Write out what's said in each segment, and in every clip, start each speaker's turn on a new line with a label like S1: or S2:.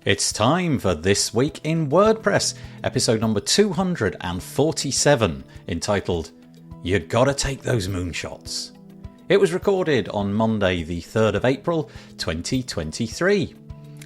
S1: It's time for This Week in WordPress, episode number 247, entitled You Gotta Take Those Moonshots. It was recorded on Monday, the 3rd of April, 2023.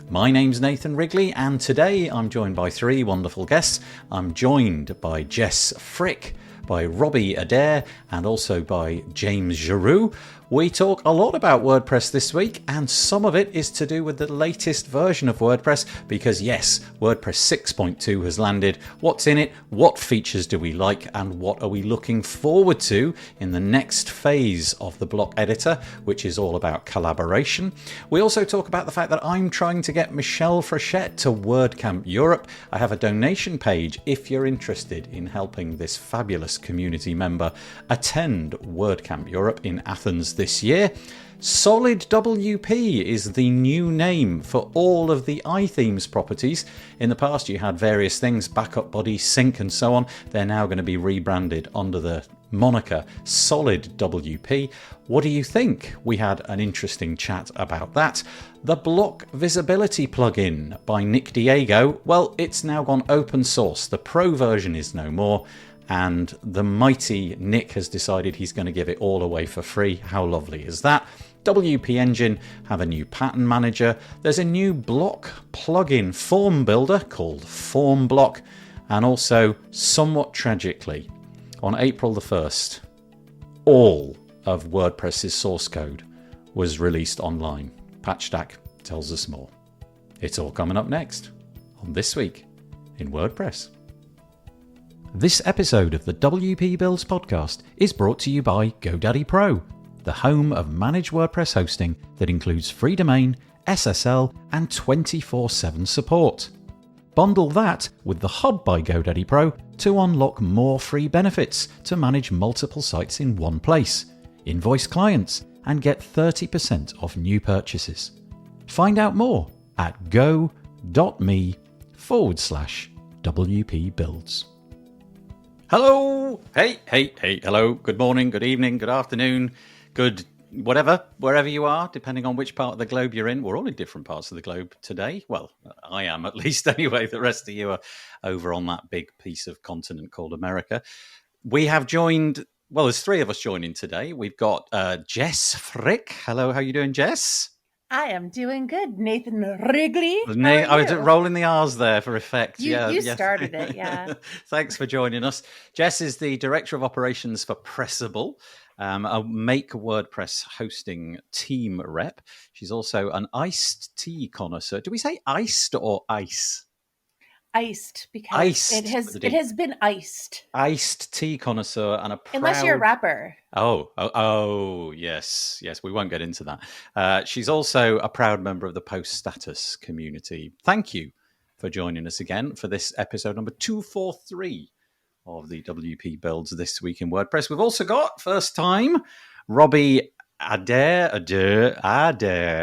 S1: My name's Nathan Wrigley, and today I'm joined by three wonderful guests. I'm joined by Jess Frick, by Robbie Adair, and also by James Giroux. We talk a lot about WordPress this week, and some of it is to do with the latest version of WordPress, because yes, WordPress 6.2 has landed. What's in it? What features do we like? And what are we looking forward to in the next phase of the block editor, which is all about collaboration? We also talk about the fact that I'm trying to get Michelle Frechette to WordCamp Europe. I have a donation page if you're interested in helping this fabulous community member attend WordCamp Europe in Athens this year. Solid WP is the new name for all of the iThemes properties. In the past you had various things, backup body, sync and so on. They're now going to be rebranded under the moniker Solid WP. What do you think? We had an interesting chat about that. The block visibility plugin by Nick Diego, well, it's now gone open source. The pro version is no more. And the mighty Nick has decided he's going to give it all away for free. How lovely is that? WP Engine have a new pattern manager. There's a new block plugin form builder called Form Block. And also, somewhat tragically, on April the 1st, all of WordPress's source code was released online. Patchstack tells us more. It's all coming up next on This Week in WordPress. This episode of the WP Builds podcast is brought to you by GoDaddy Pro, the home of managed WordPress hosting that includes free domain, SSL, and 24/7 support. Bundle that with the Hub by GoDaddy Pro to unlock more free benefits to manage multiple sites in one place, invoice clients, and get 30% off new purchases. Find out more at go.me/WP Builds. Hello! Hey, hello, good morning, good evening, good afternoon, good whatever, wherever you are, depending on which part of the globe you're in. We're all in different parts of the globe today. Well, I am at least anyway. The rest of you are over on that big piece of continent called America. We have joined, well, there's three of us joining today. We've got Jess Frick. Hello, how are you doing, Jess?
S2: I am doing good, Nathan Wrigley.
S1: I was rolling the R's there for effect.
S2: You started it, yeah.
S1: Thanks for joining us. Jess is the Director of Operations for Pressable, a Make WordPress hosting team rep. She's also an iced tea connoisseur. Do we say iced or ice?
S2: Iced, because it has been iced.
S1: Iced tea connoisseur and a proud...
S2: Unless you're a rapper.
S1: Oh, yes. We won't get into that. She's also a proud member of the Post Status community. Thank you for joining us again for this episode number 243 of the WP Builds This Week in WordPress. We've also got, first time, Robbie Adair.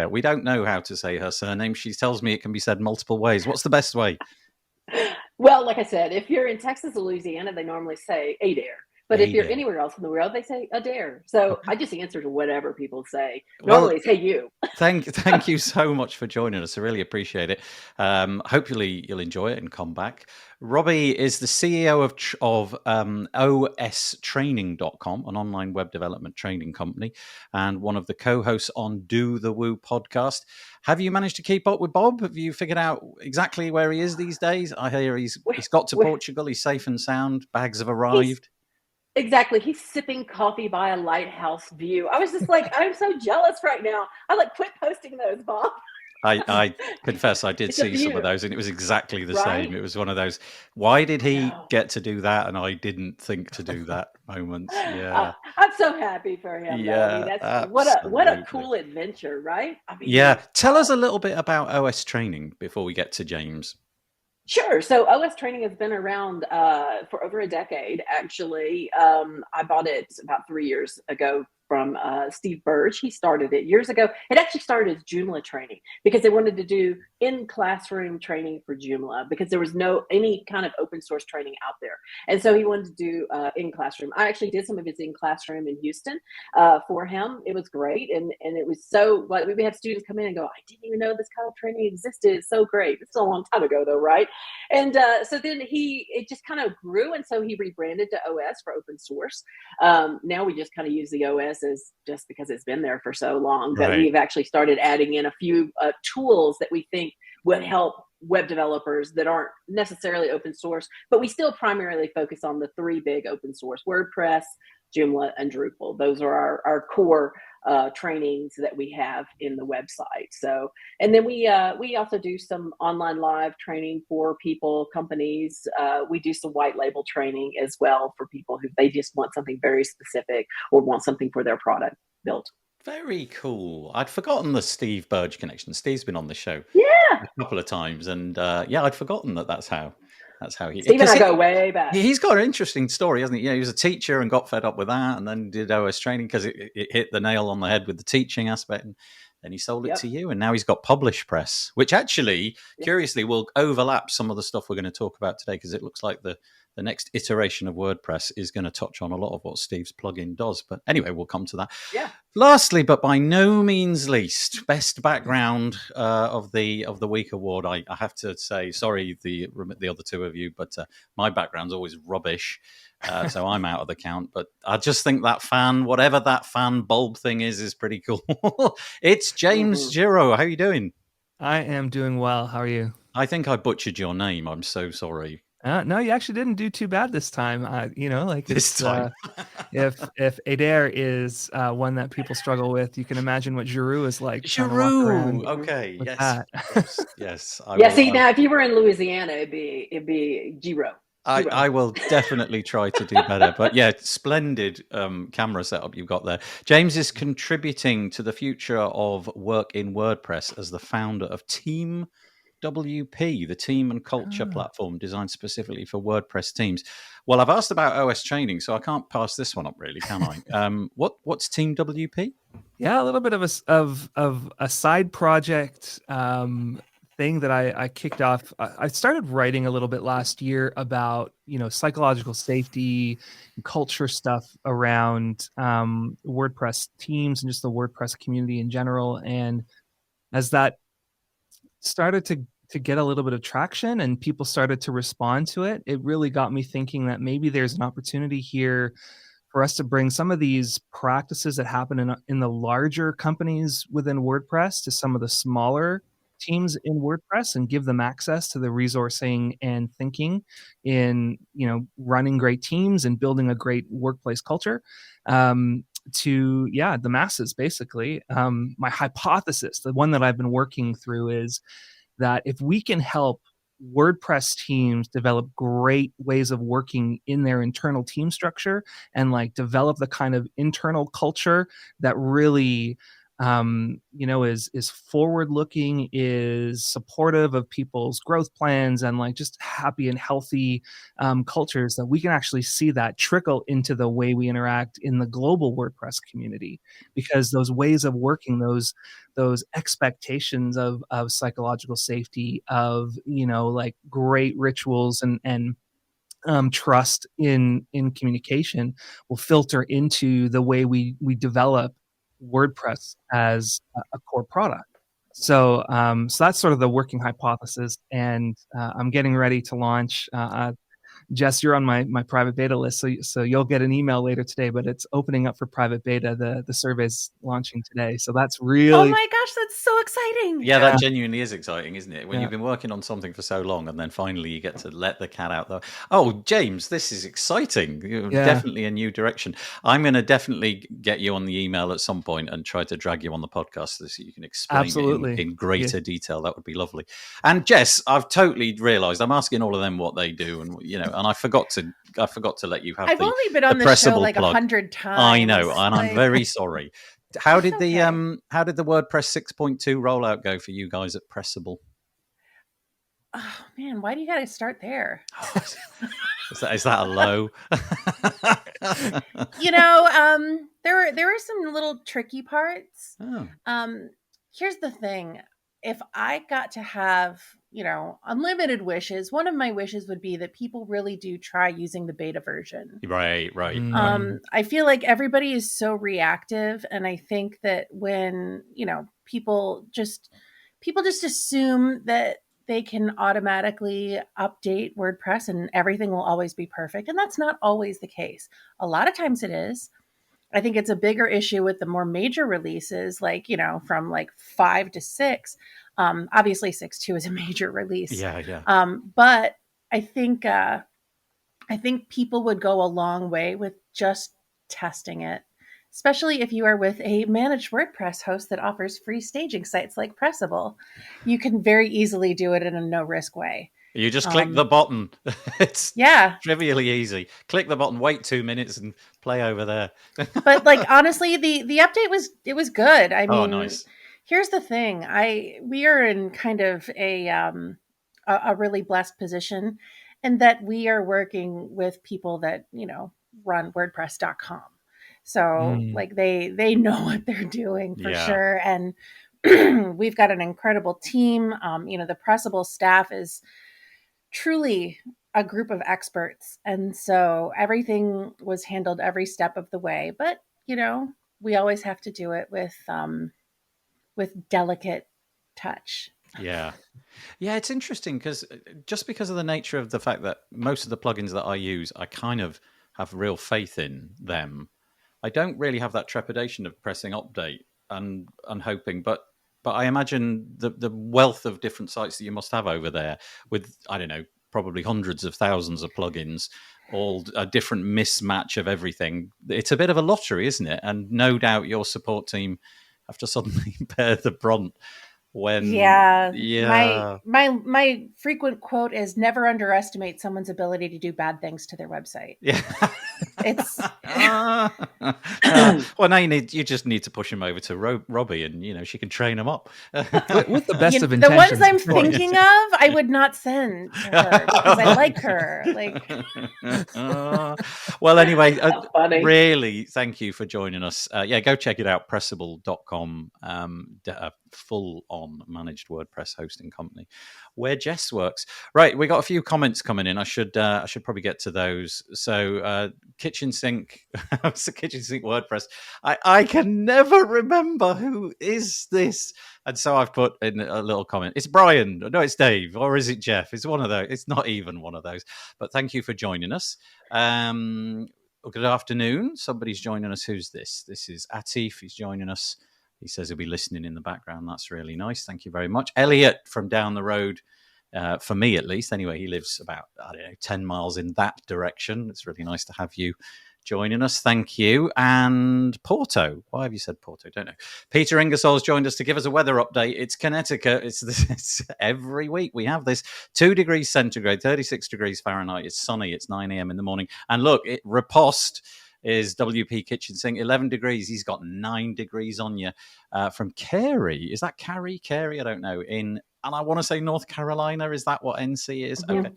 S1: We don't know how to say her surname. She tells me it can be said multiple ways. What's the best way?
S3: Well, like I said, if you're in Texas or Louisiana, they normally say Adair. But if you're anywhere else in the world, they say Adair. So I just answer to whatever people say. Normally, it's hey you.
S1: Thank you so much for joining us. I really appreciate it. Hopefully, you'll enjoy it and come back. Robbie is the CEO of OStraining.com, an online web development training company, and one of the co-hosts on Do the Woo podcast. Have you managed to keep up with Bob? Have you figured out exactly where he is these days? I hear he's got to Portugal. He's safe and sound. Bags have arrived.
S3: Exactly. He's sipping coffee by a lighthouse view. I was just like, I'm so jealous right now. I quit posting those, Bob.
S1: I confess I did see some of those, and it was exactly the same. It was one of those, why did he get to do that and I didn't think to do that moments? Yeah.
S3: I'm so happy for him.
S1: Yeah,
S3: that's what a cool adventure, right?
S1: Tell us a little bit about OS Training before we get to James.
S3: Sure. So OS Training has been around for over a decade, actually. I bought it about 3 years ago, from Steve Burge. He started it years ago. It actually started as Joomla training because they wanted to do in-classroom training for Joomla because there was any kind of open source training out there. And so he wanted to do in-classroom. I actually did some of his in-classroom in Houston for him. It was great. And it was so, like, we had students come in and go, I didn't even know this kind of training existed. It's so great. It's a long time ago though, right? And so then it just kind of grew. And so he rebranded to OS for open source. Now we just kind of use the OS as just because it's been there for so long, but we've actually started adding in a few tools that we think would help web developers that aren't necessarily open source, but we still primarily focus on the three big open source: WordPress, Joomla, and Drupal. Those are our core trainings that we have in the website. So, and then we also do some online live training for people, companies. We do some white label training as well for people who they just want something very specific or want something for their product built.
S1: Very cool. I'd forgotten the Steve Burge connection. Steve's been on the show a couple of times, and I'd forgotten that's how he.
S3: Steve and I go way back.
S1: He's got an interesting story, hasn't he? You know, he was a teacher and got fed up with that, and then did OS training because it hit the nail on the head with the teaching aspect. And then he sold it to you, and now he's got Publish Press, which actually, curiously, will overlap some of the stuff we're going to talk about today because it looks like the next iteration of WordPress is going to touch on a lot of what Steve's plugin does. But anyway, we'll come to that.
S3: Yeah.
S1: Lastly, but by no means least, best background of the week award. I have to say, sorry, the other two of you, but my background's always rubbish. So I'm out of the count. But I just think that whatever that fan bulb thing is pretty cool. It's James Giro. How are you doing?
S4: I am doing well. How are you?
S1: I think I butchered your name. I'm so sorry.
S4: No, you actually didn't do too bad this time.
S1: This time.
S4: If Adair is one that people struggle with, you can imagine what Giroux is like.
S1: Giroux, okay, yes, yes.
S3: See, now if you were in Louisiana, it'd be Giro.
S1: I will definitely try to do better. But yeah, splendid camera setup you've got there. James is contributing to the future of work in WordPress as the founder of Team WP, the team and culture platform designed specifically for WordPress teams. Well, I've asked about OS training, so I can't pass this one up, really, can I? What's Team WP?
S4: Yeah, a little bit of a side project thing that I kicked off. I started writing a little bit last year about psychological safety and culture stuff around WordPress teams and just the WordPress community in general. And as that started to get a little bit of traction and people started to respond to it, it really got me thinking that maybe there's an opportunity here for us to bring some of these practices that happen in the larger companies within WordPress to some of the smaller teams in WordPress and give them access to the resourcing and thinking in running great teams and building a great workplace culture to the masses, basically. My hypothesis, the one that I've been working through, is that if we can help WordPress teams develop great ways of working in their internal team structure and develop the kind of internal culture that really is forward looking, is supportive of people's growth plans, and just happy and healthy cultures, that we can actually see that trickle into the way we interact in the global WordPress community. Because those ways of working, those expectations of psychological safety, of great rituals and trust in communication will filter into the way we develop WordPress as a core product. So that's sort of the working hypothesis, and I'm getting ready to launch. Jess, you're on my private beta list, so you'll get an email later today, but it's opening up for private beta. The survey's launching today, so that's really...
S2: Oh my gosh, that's so exciting.
S1: Yeah, that genuinely is exciting, isn't it? When you've been working on something for so long and then finally you get to let the cat out. Oh, James, this is exciting. You're definitely a new direction. I'm going to definitely get you on the email at some point and try to drag you on the podcast so you can explain it in greater detail. That would be lovely. And Jess, I've totally realised I'm asking all of them what they do, and I forgot to let you have.
S2: I've only been on the show like 100 times.
S1: I know, and I'm very sorry. How did the WordPress 6.2 rollout go for you guys at Pressable?
S2: Oh man, why do you got to start there?
S1: Is that a low?
S2: There are some little tricky parts.
S1: Oh.
S2: Here's the thing. If I got to have, unlimited wishes, one of my wishes would be that people really do try using the beta version.
S1: Right.
S2: I feel like everybody is so reactive, and I think that when, people just assume that they can automatically update WordPress and everything will always be perfect, and that's not always the case. A lot of times it is. I think it's a bigger issue with the more major releases, like, from like 5 to 6. Obviously 6.2 is a major release.
S1: Yeah.
S2: But I think people would go a long way with just testing it, especially if you are with a managed WordPress host that offers free staging sites like Pressable. You can very easily do it in a no-risk way.
S1: You just click the button. It's trivially easy. Click the button, wait 2 minutes, and play over there.
S2: But honestly, the update was good. I mean,
S1: nice.
S2: Here's the thing: we are in kind of a really blessed position, in that we are working with people that run WordPress.com. So they know what they're doing for sure, and we've got an incredible team. The Pressable staff is truly a group of experts, and so everything was handled every step of the way. But we always have to do it with delicate touch.
S1: Yeah, it's interesting because of the nature of the fact that most of the plugins that I use, I kind of have real faith in them. I don't really have that trepidation of pressing update and hoping, but I imagine the wealth of different sites that you must have over there with, I don't know, probably hundreds of thousands of plugins, all a different mismatch of everything. It's a bit of a lottery, isn't it? And no doubt your support team have to suddenly bear the brunt.
S2: My frequent quote is, never underestimate someone's ability to do bad things to their website.
S1: Yeah.
S2: It's
S1: well, now you just need to push him over to Robbie, and she can train him up
S4: with the best of intentions.
S2: The ones I'm thinking of, I would not send to her because I like her.
S1: Well, anyway, really, thank you for joining us. Go check it out. Pressable.com, full-on managed WordPress hosting company where Jess works. Right, we got a few comments coming in. I should probably get to those. So kitchen sink WordPress. I can never remember who is this, and so I've put in a little comment. It's Brian. No, it's Dave, or is it Jeff? It's one of those. It's not even one of those. But thank you for joining us. Good afternoon. Somebody's joining us. Who's this? This is Atif. He's joining us. He says he'll be listening in the background. That's really nice. Thank you very much. Elliot from down the road, for me at least. Anyway, he lives about, 10 miles in that direction. It's really nice to have you joining us. Thank you. And Porto. Why have you said Porto? Don't know. Peter Ingersoll's joined us to give us a weather update. It's Connecticut. It's every week we have this. 2 degrees centigrade, 36 degrees Fahrenheit. It's sunny. It's 9 a.m. in the morning. And look, Riposte is WP Kitchen Sink, 11 degrees. He's got 9 degrees on you. From Carey. Is that Carey? I don't know. And I want to say North Carolina. Is that what NC is?
S2: Mm-hmm. Okay.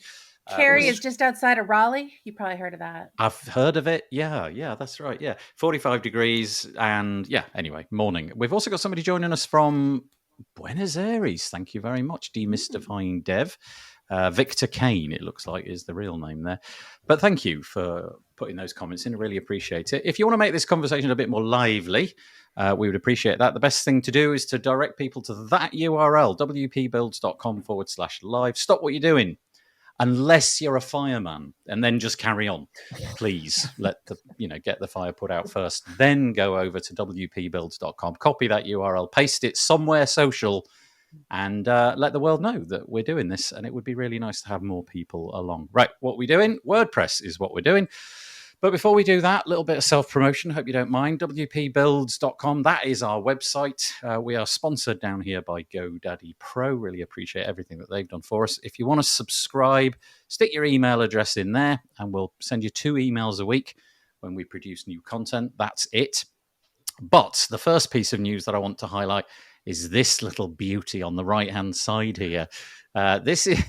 S2: Carey is just outside of Raleigh. You probably heard of that.
S1: I've heard of it. Yeah, that's right. Yeah, 45 degrees. And anyway, morning. We've also got somebody joining us from Buenos Aires. Thank you very much. Demystifying Dev. Victor Kane, it looks like, is the real name there. But thank you for putting those comments in. I really appreciate it. If you want to make this conversation a bit more lively, we would appreciate that. The best thing to do is to direct people to that URL, wpbuilds.com/live. Stop what you're doing, unless you're a fireman, and then just carry on. Please get the fire put out first. Then go over to wpbuilds.com, copy that URL, paste it somewhere social, and let the world know that we're doing this. And it would be really nice to have more people along. Right, what we're doing? WordPress is what we're doing. But before we do that, a little bit of self-promotion. Hope you don't mind. wpbuilds.com. That is our website. We are sponsored down here by GoDaddy Pro. Really appreciate everything that they've done for us. If you want to subscribe, stick your email address in there, and we'll send you 2 emails a week when we produce new content. That's it. But the first piece of news that I want to highlight is this little beauty on the right-hand side here. This is.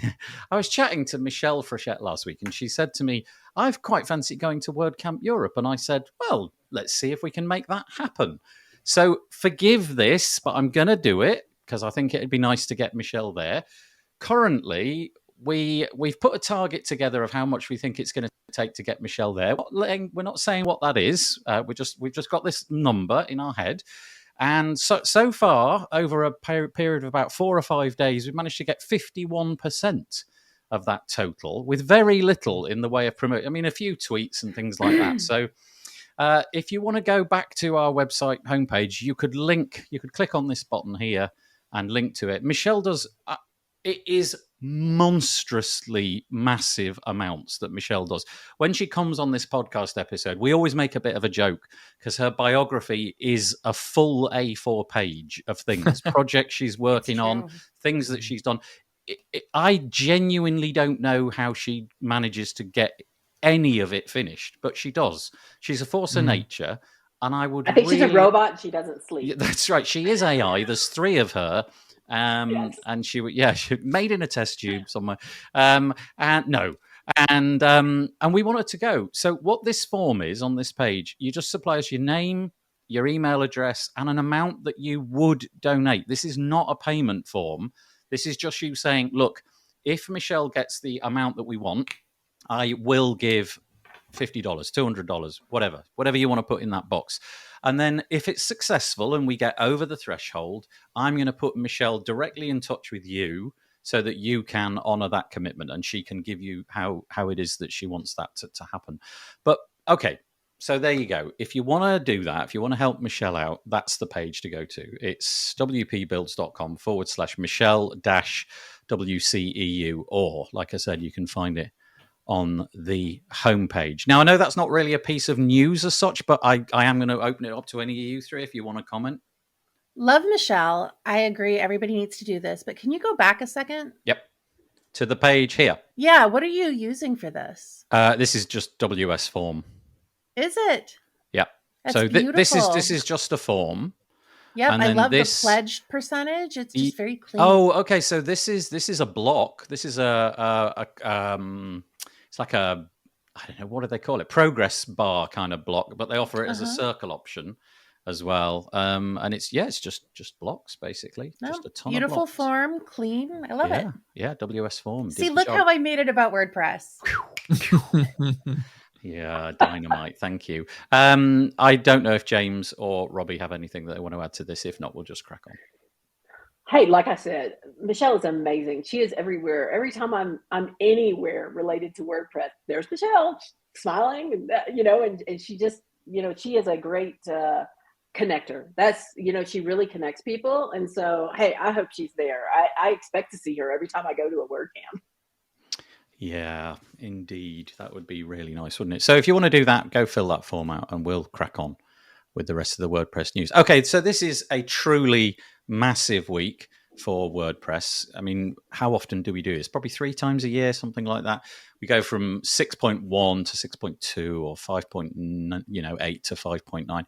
S1: I was chatting to Michelle Frechette last week, and she said to me, "I've quite fancied going to WordCamp Europe," and I said, "Well, let's see if we can make that happen." So forgive this, but I'm going to do it because I think it'd be nice to get Michelle there. Currently, we've put a target together of how much we think it's going to take to get Michelle there. We're not saying what that is. We've just got this number in our head. And so far, over a period of about 4 or 5 days, we've managed to get 51% of that total with very little in the way of promote. I mean, a few tweets and things like that. So if you want to go back to our website homepage, you could click on this button here and link to it. Michelle does. It is monstrously massive amounts that Michelle does. When she comes on this podcast episode, we always make a bit of a joke because her biography is a full A4 page of things, projects she's working on, things that she's done. I genuinely don't know how she manages to get any of it finished, but she does. She's a force of nature. And I think
S3: she's a robot and she doesn't sleep.
S1: Yeah, that's right. She is AI. There's 3 of her.
S3: Yes.
S1: And she made in a test tube somewhere. And we want her to go. So what this form is on this page, you just supply us your name, your email address, and an amount that you would donate. This is not a payment form. This is just you saying, look, if Michelle gets the amount that we want, I will give $50, $200, whatever you want to put in that box. And then if it's successful and we get over the threshold, I'm going to put Michelle directly in touch with you so that you can honor that commitment and she can give you how it is that she wants that to happen. But okay, so there you go. If you want to do that, if you want to help Michelle out, that's the page to go to. It's wpbuilds.com/Michelle-WCEU, or like I said, you can find it on the homepage. Now, I know that's not really a piece of news as such, but I am going to open it up to any of you 3 if you want to comment.
S2: Love Michelle. I agree. Everybody needs to do this, but can you go back a second?
S1: Yep. To the page here.
S2: Yeah. What are you using for this?
S1: This is just WS form.
S2: Is it?
S1: Yeah.
S2: That's
S1: so
S2: beautiful.
S1: this is just a form.
S2: Yep, I love the pledged percentage. It's just very clean.
S1: Oh, okay. So this is a block. This is it's like a, I don't know, what do they call it? Progress bar kind of block, but they offer it as a circle option as well. And it's just blocks basically. Just a ton
S2: beautiful
S1: of blocks.
S2: Form, clean. I love it.
S1: Yeah, WS form.
S2: See, look how I made it about WordPress.
S1: Yeah, dynamite. Thank you. I don't know if James or Robbie have anything that they want to add to this. If not, we'll just crack on.
S3: Hey, like I said, Michelle is amazing. She is everywhere. Every time I'm anywhere related to WordPress, there's Michelle smiling, and she just, she is a great connector. That's, she really connects people. And so, hey, I hope she's there. I expect to see her every time I go to a WordCamp.
S1: Yeah, indeed. That would be really nice, wouldn't it? So if you want to do that, go fill that form out and we'll crack on with the rest of the WordPress news. Okay, so this is a truly massive week for WordPress. I mean, how often do we do this? Probably 3 times a year, something like that. We go from 6.1 to 6.2 or 5.8 to 5.9.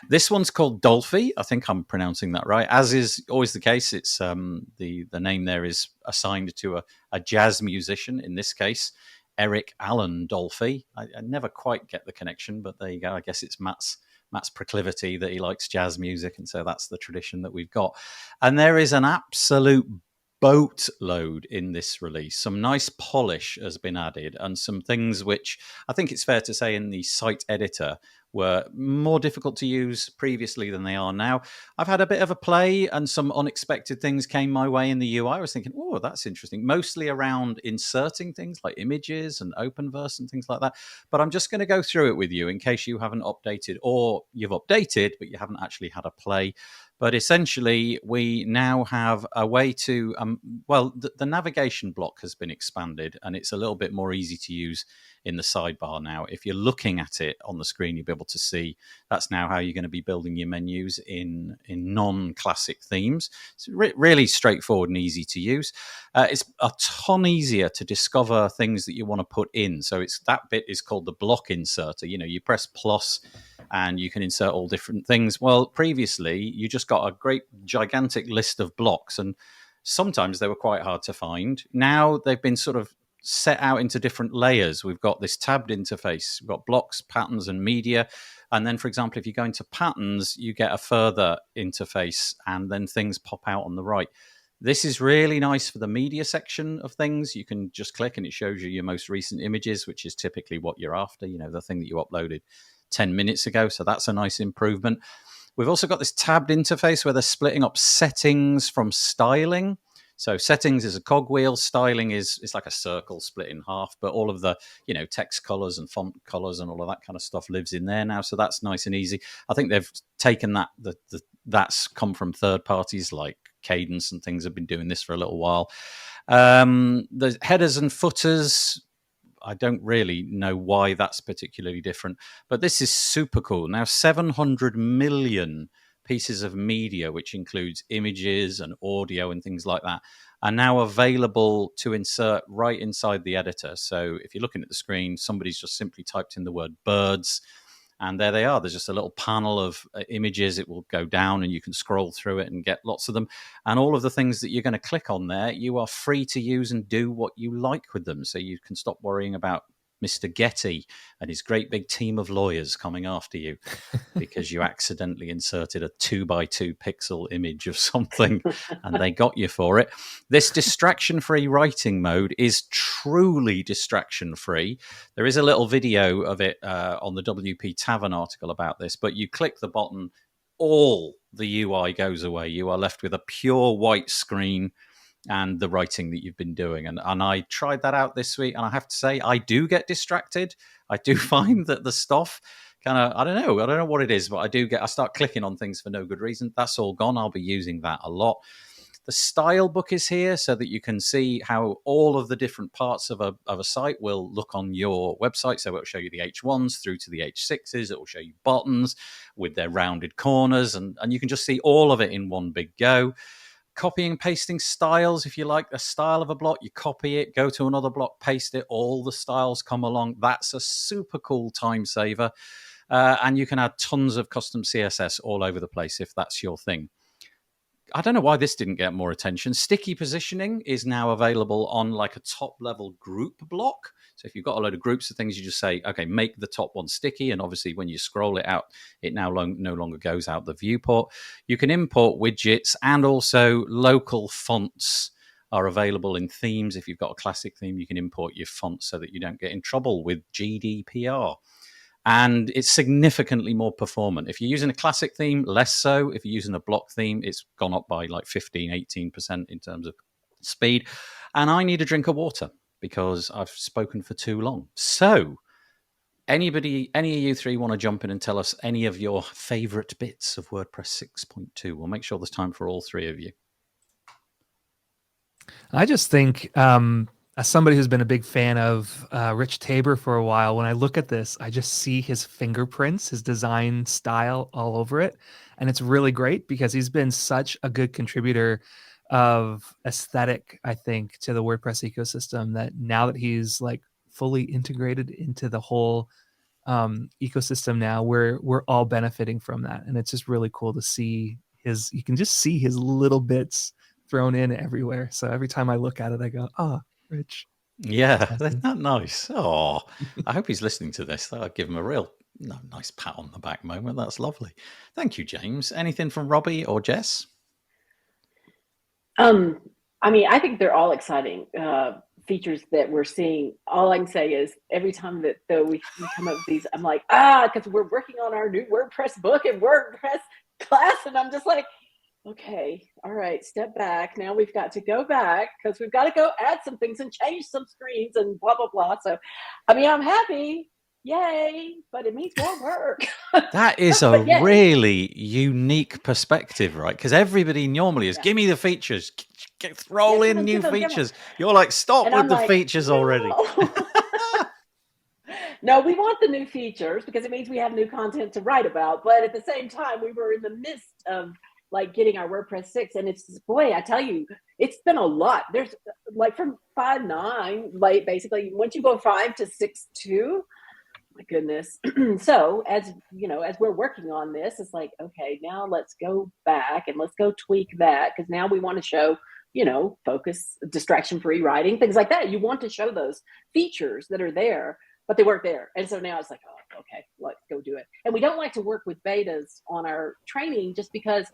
S1: This one's called Dolphy. I think I'm pronouncing that right. As is always the case, it's the name there is assigned to a jazz musician, in this case, Eric Allen Dolphy. I never quite get the connection, but there you go. I guess it's Matt's proclivity that he likes jazz music, and so that's the tradition that we've got. And there is an absolute boatload in this release. Some nice polish has been added, and some things which I think it's fair to say in the site editor were more difficult to use previously than they are now. I've had a bit of a play and some unexpected things came my way in the UI. I was thinking, oh, that's interesting. Mostly around inserting things like images and Openverse and things like that. But I'm just going to go through it with you in case you haven't updated, or you've updated, but you haven't actually had a play. But essentially, we now have a way to, the navigation block has been expanded and it's a little bit more easy to use in the sidebar now. If you're looking at it on the screen, you'll be able to see that's now how you're going to be building your menus in non-classic themes. It's really straightforward and easy to use. It's a ton easier to discover things that you want to put in. So that bit is called the block inserter. You press plus and you can insert all different things. Well, previously you just got a great gigantic list of blocks, and sometimes they were quite hard to find. Now they've been sort of set out into different layers. We've got this tabbed interface. We've got blocks, patterns, and media. And then, for example, if you go into patterns, you get a further interface, and then things pop out on the right. This is really nice for the media section of things. You can just click and it shows you your most recent images, which is typically what you're after, the thing that you uploaded 10 minutes ago. So that's a nice improvement. We've also got this tabbed interface where they're splitting up settings from styling. So settings is a cogwheel, styling is like a circle split in half, but all of the, text colors and font colors and all of that kind of stuff lives in there now. So that's nice and easy. I think they've taken that's come from third parties like Cadence and things have been doing this for a little while. The headers and footers, I don't really know why that's particularly different, but this is super cool. Now, 700 million pieces of media, which includes images and audio and things like that, are now available to insert right inside the editor. So if you're looking at the screen, somebody's just simply typed in the word birds, and there they are. There's just a little panel of images. It will go down and you can scroll through it and get lots of them. And all of the things that you're going to click on there, you are free to use and do what you like with them. So you can stop worrying about Mr. Getty and his great big team of lawyers coming after you because you accidentally inserted a 2x2 pixel image of something and they got you for it. This distraction-free writing mode is truly distraction-free. There is a little video of it on the WP Tavern article about this, but you click the button, all the UI goes away. You are left with a pure white screen and the writing that you've been doing. And I tried that out this week, and I have to say, I do get distracted. I do find that the stuff kind of, I don't know what it is, but I start clicking on things for no good reason. That's all gone. I'll be using that a lot. The style book is here so that you can see how all of the different parts of a site will look on your website. So it'll show you the H1s through to the H6s. It will show you buttons with their rounded corners, and you can just see all of it in one big go. Copying and pasting styles. If you like a style of a block, you copy it, go to another block, paste it, all the styles come along. That's a super cool time saver. And you can add tons of custom CSS all over the place if that's your thing. I don't know why this didn't get more attention. Sticky positioning is now available on like a top level group block. So if you've got a load of groups of things, you just say, okay, make the top one sticky. And obviously when you scroll it out, it now no longer goes out the viewport. You can import widgets, and also local fonts are available in themes. If you've got a classic theme, you can import your font so that you don't get in trouble with GDPR. And it's significantly more performant. If you're using a classic theme, less so. If you're using a block theme, it's gone up by like 15, 18% in terms of speed. And I need a drink of water because I've spoken for too long. So any of you three want to jump in and tell us any of your favorite bits of WordPress 6.2? We'll make sure there's time for all three of you.
S4: I just think, as somebody who's been a big fan of Rich Tabor for a while, when I look at this, I just see his fingerprints, his design style all over it. And it's really great because he's been such a good contributor of aesthetic, I think, to the WordPress ecosystem, that now that he's like fully integrated into the whole ecosystem now, we're all benefiting from that. And it's just really cool to see you can just see his little bits thrown in everywhere. So every time I look at it, I go, oh, Rich.
S1: Yeah, isn't that nice? Oh, I hope he's listening to this. That'll give him a real nice pat on the back moment. That's lovely. Thank you, James. Anything from Robbie or Jess?
S3: I mean, I think they're all exciting features that we're seeing. All I can say is every time that we come up with these, I'm like, because we're working on our new WordPress book and WordPress class, and I'm just like, okay, all right, step back. Now we've got to go back because we've got to go add some things and change some screens and blah, blah, blah. So, I mean, I'm happy. Yay. But it means more work.
S1: That is a really unique perspective, right? Because everybody normally is, give me the features. Roll in new features. You're like, stop with the features already.
S3: No, we want the new features because it means we have new content to write about. But at the same time, we were in the midst of like getting our WordPress 6, and it's, boy, I tell you, it's been a lot. There's like from 5.9, like basically once you go 5 to 6.2, my goodness. So as you know, as we're working on this, it's like, okay, now let's go back and let's go tweak that, because now we want to show, focus, distraction-free writing, things like that. You want to show those features that are there, but they weren't there. And so now it's like, oh, okay, let's go do it. And we don't like to work with betas on our training just because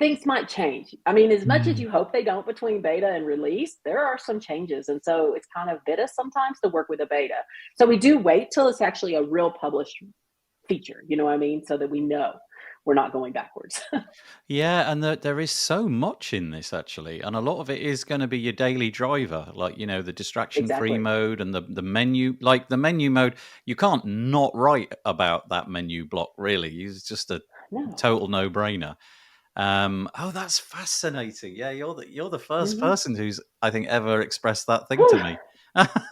S3: things might change. I mean, as much as you hope they don't between beta and release, there are some changes. And so it's kind of beta sometimes to work with a beta. So we do wait till it's actually a real published feature, you know what I mean? So that we know we're not going backwards.
S1: Yeah, and there is so much in this actually, and a lot of it is going to be your daily driver, like the distraction-free
S3: Exactly.
S1: mode and the menu. Like the menu mode, you can't not write about that menu block. Really, it's just a total no-brainer. Oh, that's fascinating. Yeah, you're the first person who's, I think, ever expressed that thing to me.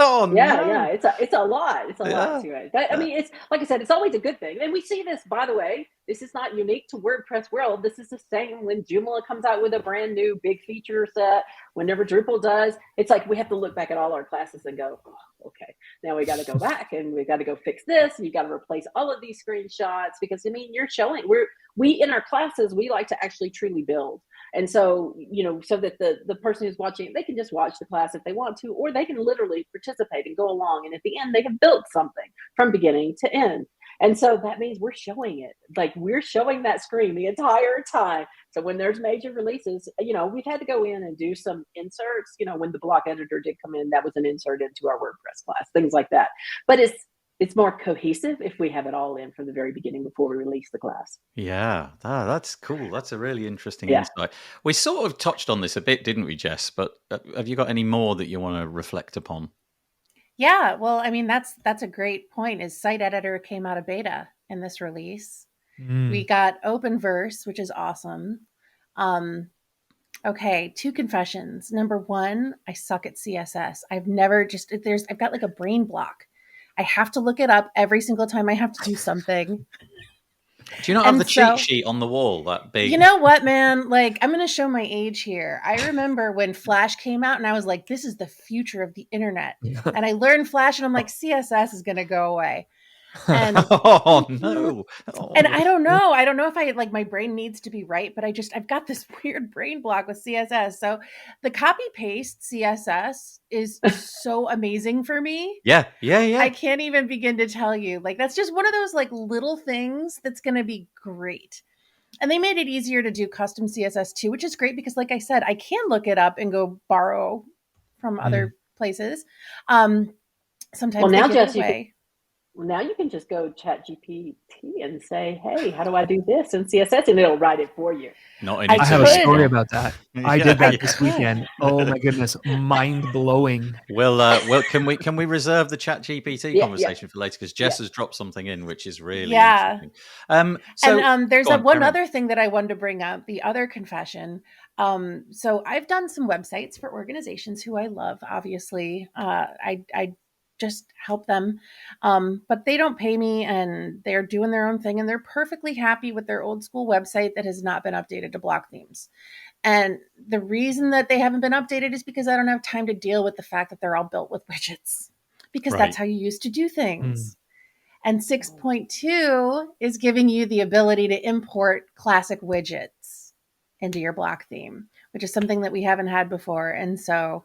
S1: Oh
S3: Yeah,
S1: no.
S3: it's a lot. It's a lot to it. But I mean, it's like I said, it's always a good thing. And we see this, by the way, this is not unique to WordPress world. This is the same when Joomla comes out with a brand new big feature set. Whenever Drupal does, it's like we have to look back at all our classes and go, oh, okay, now we got to go back and we got to go fix this. And you got to replace all of these screenshots, because I mean, you're showing we in our classes, we like to actually truly build. And so, so that the person who's watching, they can just watch the class if they want to, or they can literally participate and go along. And at the end, they have built something from beginning to end. And so that means we're showing it. Like we're showing that screen the entire time. So when there's major releases, we've had to go in and do some inserts. When the block editor did come in, that was an insert into our WordPress class, things like that. But it's more cohesive if we have it all in from the very beginning before we release the class.
S1: Yeah, that's cool. That's a really interesting insight. We sort of touched on this a bit, didn't we, Jess? But have you got any more that you want to reflect upon?
S2: Yeah, well, I mean, that's a great point. Is Site Editor came out of beta in this release. We got Openverse, which is awesome. Okay, 2 confessions. Number 1, I suck at CSS. I've got like a brain block. I have to look it up every single time I have to do something.
S1: Do you not have the cheat sheet on the wall that big?
S2: You know what, man? Like, I'm going to show my age here. I remember when Flash came out and I was like, this is the future of the internet. And I learned Flash and I'm like, CSS is going to go away. And
S1: oh no.
S2: And I don't know if I like, my brain needs to be right, but I've got this weird brain block with CSS. So the copy paste CSS is so amazing for me.
S1: Yeah.
S2: I can't even begin to tell you. Like, that's just one of those like little things that's going to be great. And they made it easier to do custom CSS too, which is great because, like I said, I can look it up and go borrow from other places. Sometimes
S3: now,
S2: they
S3: Jess,
S2: give away.
S3: Now you can just go chat GPT and say, hey, how do I do this in CSS? And it'll write it for you.
S4: I have a story about that. I did that this weekend. Oh my goodness. Mind blowing.
S1: Well, can we reserve the chat GPT conversation for later? Because Jess has dropped something in, which is really interesting.
S2: There's one other thing that I wanted to bring up, the other confession. So I've done some websites for organizations who I love, obviously. I just help them. But they don't pay me and they're doing their own thing and they're perfectly happy with their old school website that has not been updated to block themes. And the reason that they haven't been updated is because I don't have time to deal with the fact that they're all built with widgets, because that's how you used to do things. And 6.2 is giving you the ability to import classic widgets into your block theme, which is something that we haven't had before. And so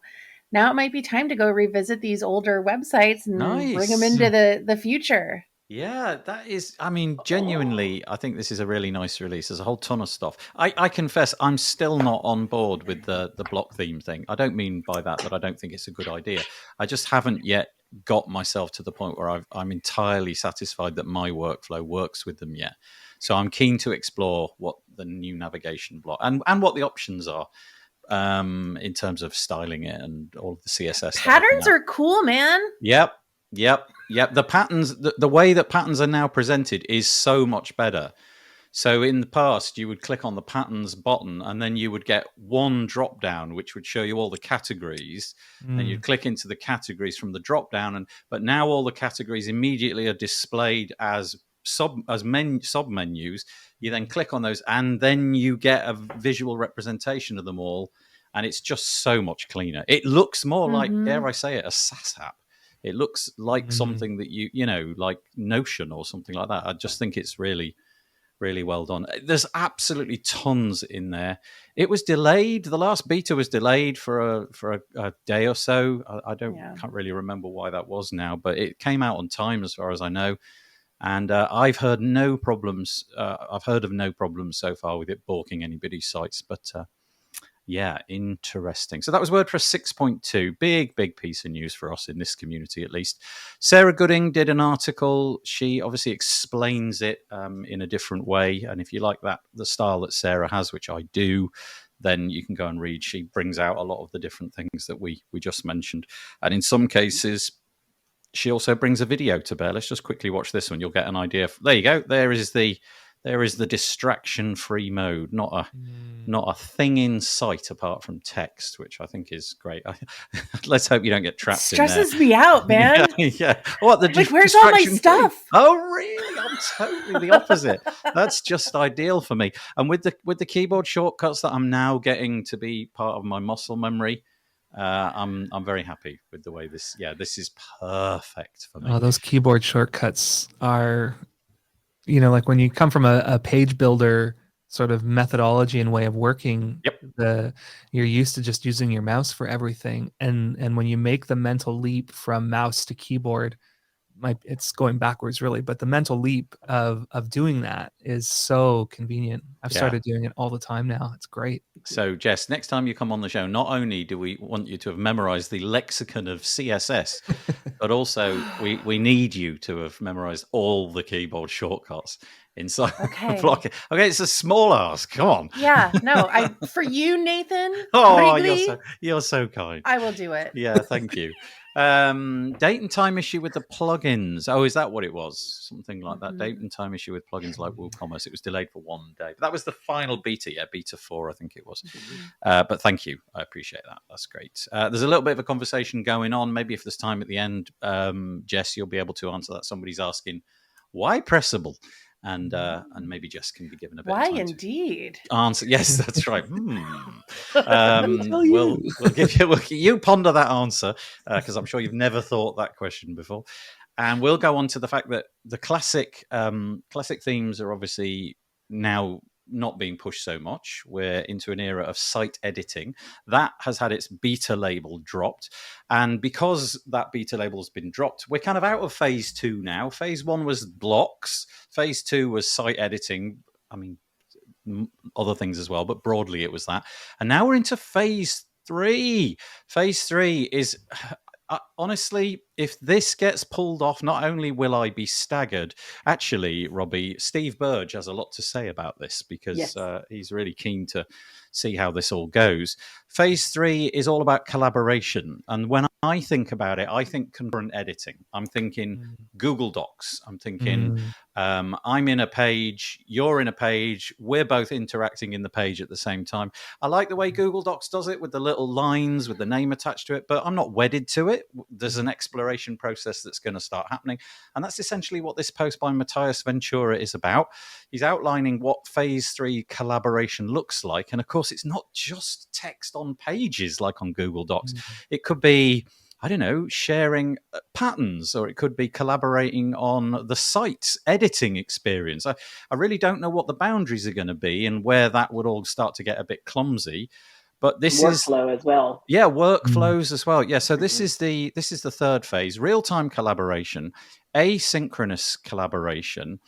S2: now it might be time to go revisit these older websites and bring them into the future.
S1: Yeah, that is, I mean, genuinely, I think this is a really nice release. There's a whole ton of stuff. I confess, I'm still not on board with the block theme thing. I don't mean by that I don't think it's a good idea. I just haven't yet got myself to the point where I'm entirely satisfied that my workflow works with them yet. So I'm keen to explore what the new navigation block and what the options are. In terms of styling it and all of the CSS
S2: patterns are cool, man.
S1: Yep. The patterns, the way that patterns are now presented is so much better. So in the past, you would click on the patterns button, and then you would get one drop down, which would show you all the categories. Then you'd click into the categories from the drop down, but now all the categories immediately are displayed as sub menus. You then click on those, and then you get a visual representation of them all, and it's just so much cleaner. It looks more like, dare I say it, a SaaS app. It looks like something that you know, like Notion or something like that. I just think it's really, really well done. There's absolutely tons in there. It was delayed. The last beta was delayed for a day or so. I can't really remember why that was now, but it came out on time as far as I know. And I've heard no problems. I've heard of no problems so far with it balking anybody's sites. But yeah, interesting. So that was WordPress 6.2. Big piece of news for us in this community, at least. Sarah Gooding did an article. She obviously explains it in a different way. And if you like the style that Sarah has, which I do, then you can go and read. She brings out a lot of the different things that we just mentioned. And in some cases, she also brings a video to bear. Let's just quickly watch this one. You'll get an idea. There you go. There is the distraction-free mode. Not a thing in sight apart from text, which I think is great. Let's hope you don't get trapped in there.
S2: Stresses me out, man.
S1: Yeah. What the
S2: like, where's all my stuff?
S1: Oh, really? I'm totally the opposite. That's just ideal for me. And with the keyboard shortcuts that I'm now getting to be part of my muscle memory, I'm very happy with the way this. Yeah, this is perfect for me.
S4: Oh, those keyboard shortcuts are, like when you come from a page builder sort of methodology and way of working, you're used to just using your mouse for everything. And when you make the mental leap from mouse to keyboard, it's going backwards really, but the mental leap of doing that is so convenient. I've started doing it all the time now. It's great.
S1: So Jess, next time you come on the show, not only do we want you to have memorized the lexicon of CSS, but also we need you to have memorized all the keyboard shortcuts inside Block. Okay, it's a small ask. Come on.
S2: Yeah, no, for you, Nathan.
S1: Oh, you're so kind.
S2: I will do it.
S1: Yeah, thank you. Date and time issue with the plugins. Oh, is that what it was? Something like that. Date and time issue with plugins like WooCommerce. It was delayed for 1 day. But that was the final beta. Yeah, beta 4, I think it was. But thank you. I appreciate that. That's great. There's a little bit of a conversation going on. Maybe if there's time at the end, Jess, you'll be able to answer that. Somebody's asking, why pressable? And maybe Jess can be given a bit of time
S2: indeed
S1: to answer. Yes, that's right. We'll give you ponder that answer because I'm sure you've never thought that question before. And we'll go on to the fact that the classic themes are obviously now not being pushed so much. We're into an era of site editing. That has had its beta label dropped. And because that beta label has been dropped, we're kind of out of phase 2 now. Phase 1 was blocks. Phase 2 was site editing. I mean, other things as well, but broadly it was that. And now we're into phase 3. Phase 3 is... honestly, if this gets pulled off, not only will I be staggered, actually, Robbie, Steve Burge has a lot to say about this because he's really keen to see how this all goes. Phase 3 is all about collaboration. And when I think about it, I think concurrent editing. I'm thinking Google Docs. I'm thinking I'm in a page, you're in a page, we're both interacting in the page at the same time. I like the way Google Docs does it with the little lines with the name attached to it, but I'm not wedded to it. There's an exploration process that's going to start happening. And that's essentially what this post by Matthias Ventura is about. He's outlining what phase 3 collaboration looks like. And of course, it's not just text on pages like on Google Docs. It could be, I don't know, sharing patterns, or it could be collaborating on the site's editing experience. I really don't know what the boundaries are going to be and where that would all start to get a bit clumsy. But this
S3: workflow as well.
S1: Yeah, workflows as well. Yeah, so this is the third phase: real-time collaboration, asynchronous collaboration,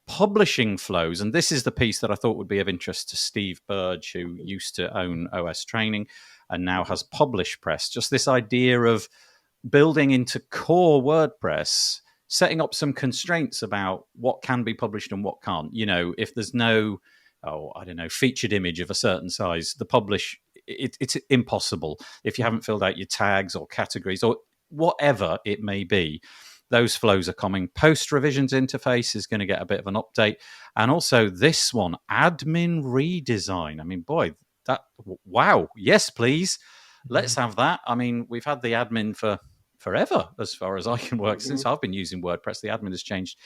S1: publishing flows, and this is the piece that I thought would be of interest to Steve Burge, who used to own OS Training and now has PublishPress. Just this idea of building into core WordPress, setting up some constraints about what can be published and what can't. You know, if there's no, featured image of a certain size, the publish, it's impossible. If you haven't filled out your tags or categories or whatever it may be, those flows are coming. Post revisions interface is going to get a bit of an update. And also this one, admin redesign. I mean, boy, wow. Yes, please. Let's have that. I mean, we've had the admin for forever, as far as I can work. Since I've been using WordPress, the admin has changed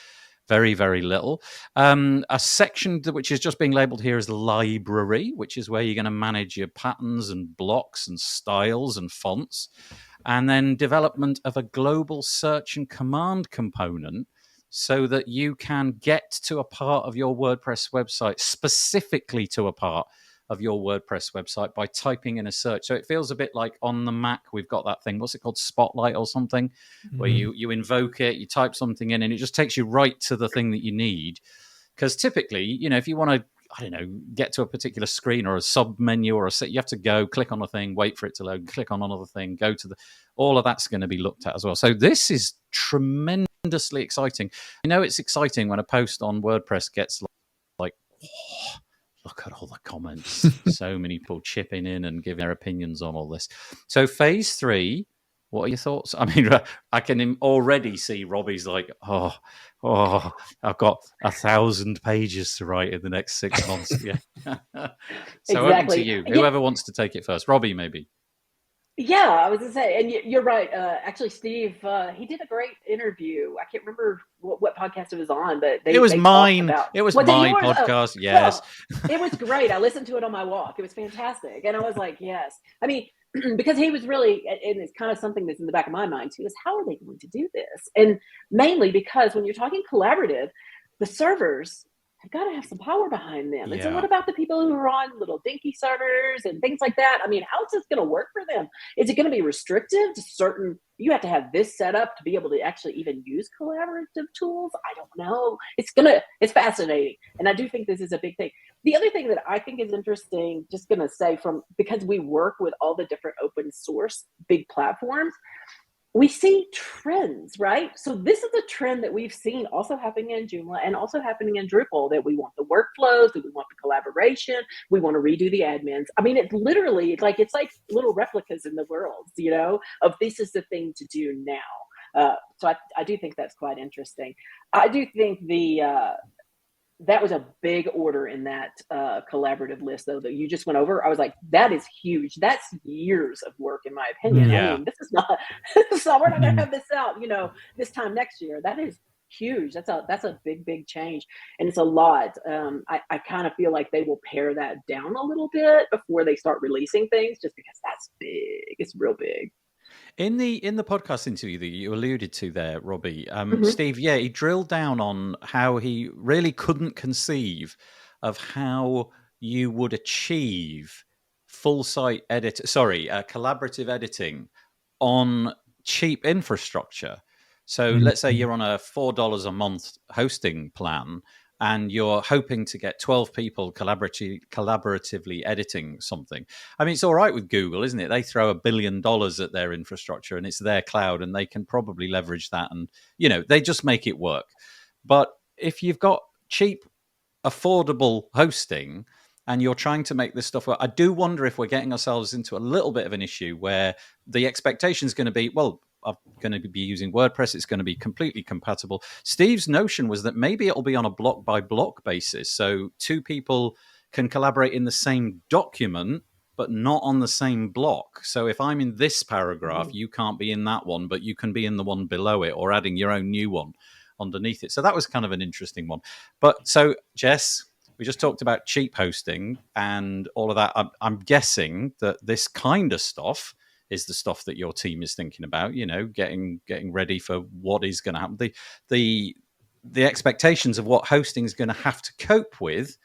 S1: very, very little. A section which is just being labeled here as library, which is where you're going to manage your patterns and blocks and styles and fonts. And then development of a global search and command component so that you can get to a part of your WordPress website, specifically to a part of your WordPress website by typing in a search. So it feels a bit like on the Mac, we've got that thing, what's it called, Spotlight or something, where you invoke it, you type something in, and it just takes you right to the thing that you need. Because typically, you know, if you want to, I don't know, get to a particular screen or a sub menu or you have to go click on a thing, wait for it to load, click on another thing, go to all of that's going to be looked at as well. So this is tremendously exciting. You know, it's exciting when a post on WordPress gets like oh, look at all the comments. So many people chipping in and giving their opinions on all this. So phase 3, what are your thoughts? I mean, I can already see Robbie's like, oh, I've got 1,000 pages to write in the next 6 months. Yeah. So open to you. Whoever wants to take it first. Robbie, maybe.
S3: Yeah, I was going to say, and you're right. Actually, Steve, he did a great interview. I can't remember what podcast it was on, but
S1: it was mine. It was my podcast. Yes.
S3: Well, it was great. I listened to it on my walk. It was fantastic. And I was like, yes. I mean, because he was really, and it's kind of something that's in the back of my mind too, is how are they going to do this? And mainly because when you're talking collaborative, the servers have got to have some power behind them. And so what about the people who are on little dinky servers and things like that? I mean, how is this going to work for them? Is it going to be restrictive to certain, you have to have this set up to be able to actually even use collaborative tools? I don't know. It's fascinating. And I do think this is a big thing. The other thing that I think is interesting, just going to say because we work with all the different open source big platforms, we see trends, right? So this is a trend that we've seen also happening in Joomla and also happening in Drupal, that we want the workflows, that we want the collaboration, we want to redo the admins. I mean, it's like little replicas in the world, you know, of this is the thing to do now. So I do think that's quite interesting. I do think that was a big order in that collaborative list, though, that you just went over. I was like, that is huge. That's years of work, in my opinion.
S1: Yeah.
S3: I mean, this is not, we're not going to have this out, you know, this time next year. That is huge. That's a big change. And it's a lot. I kind of feel like they will pare that down a little bit before they start releasing things, just because that's big. It's real big.
S1: In the podcast interview that you alluded to there, Robbie, Steve, he drilled down on how he really couldn't conceive of how you would achieve collaborative editing on cheap infrastructure. So let's say you're on a $4 a month hosting plan, and you're hoping to get 12 people collaboratively editing something. I mean, it's all right with Google, isn't it? They throw $1 billion at their infrastructure, and it's their cloud, and they can probably leverage that. And, you know, they just make it work. But if you've got cheap, affordable hosting and you're trying to make this stuff work, I do wonder if we're getting ourselves into a little bit of an issue where the expectation is going to be, well, I'm going to be using WordPress. It's going to be completely compatible. Steve's notion was that maybe it'll be on a block by block basis. So 2 people can collaborate in the same document, but not on the same block. So if I'm in this paragraph, you can't be in that one, but you can be in the one below it, or adding your own new one underneath it. So that was kind of an interesting one. But so, Jess, we just talked about cheap hosting and all of that. I'm guessing that this kind of stuff is the stuff that your team is thinking about, you know, getting ready for what is going to happen. The expectations of what hosting is going to have to cope with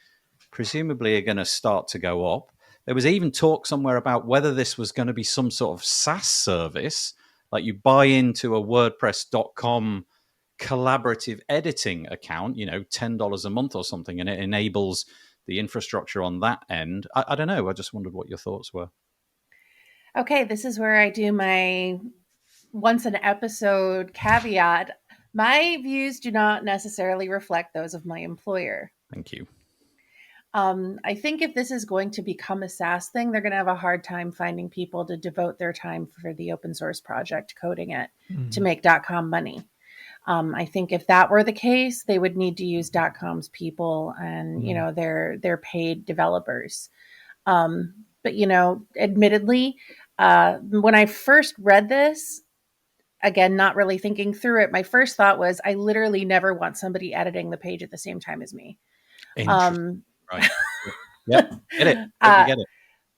S1: presumably are going to start to go up. There was even talk somewhere about whether this was going to be some sort of SaaS service, like you buy into a WordPress.com collaborative editing account, you know, $10 a month or something, and it enables the infrastructure on that end. I don't know. I just wondered what your thoughts were.
S2: Okay, this is where I do my once an episode caveat. My views do not necessarily reflect those of my employer.
S1: Thank you.
S2: I think if this is going to become a SaaS thing, they're going to have a hard time finding people to devote their time for the open source project coding it to make .com money. I think if that were the case, they would need to use .com's people and their paid developers. But admittedly, when I first read this, again, not really thinking through it, my first thought was I literally never want somebody editing the page at the same time as me.
S1: Interesting. Right. Yep. Get it. Totally get it.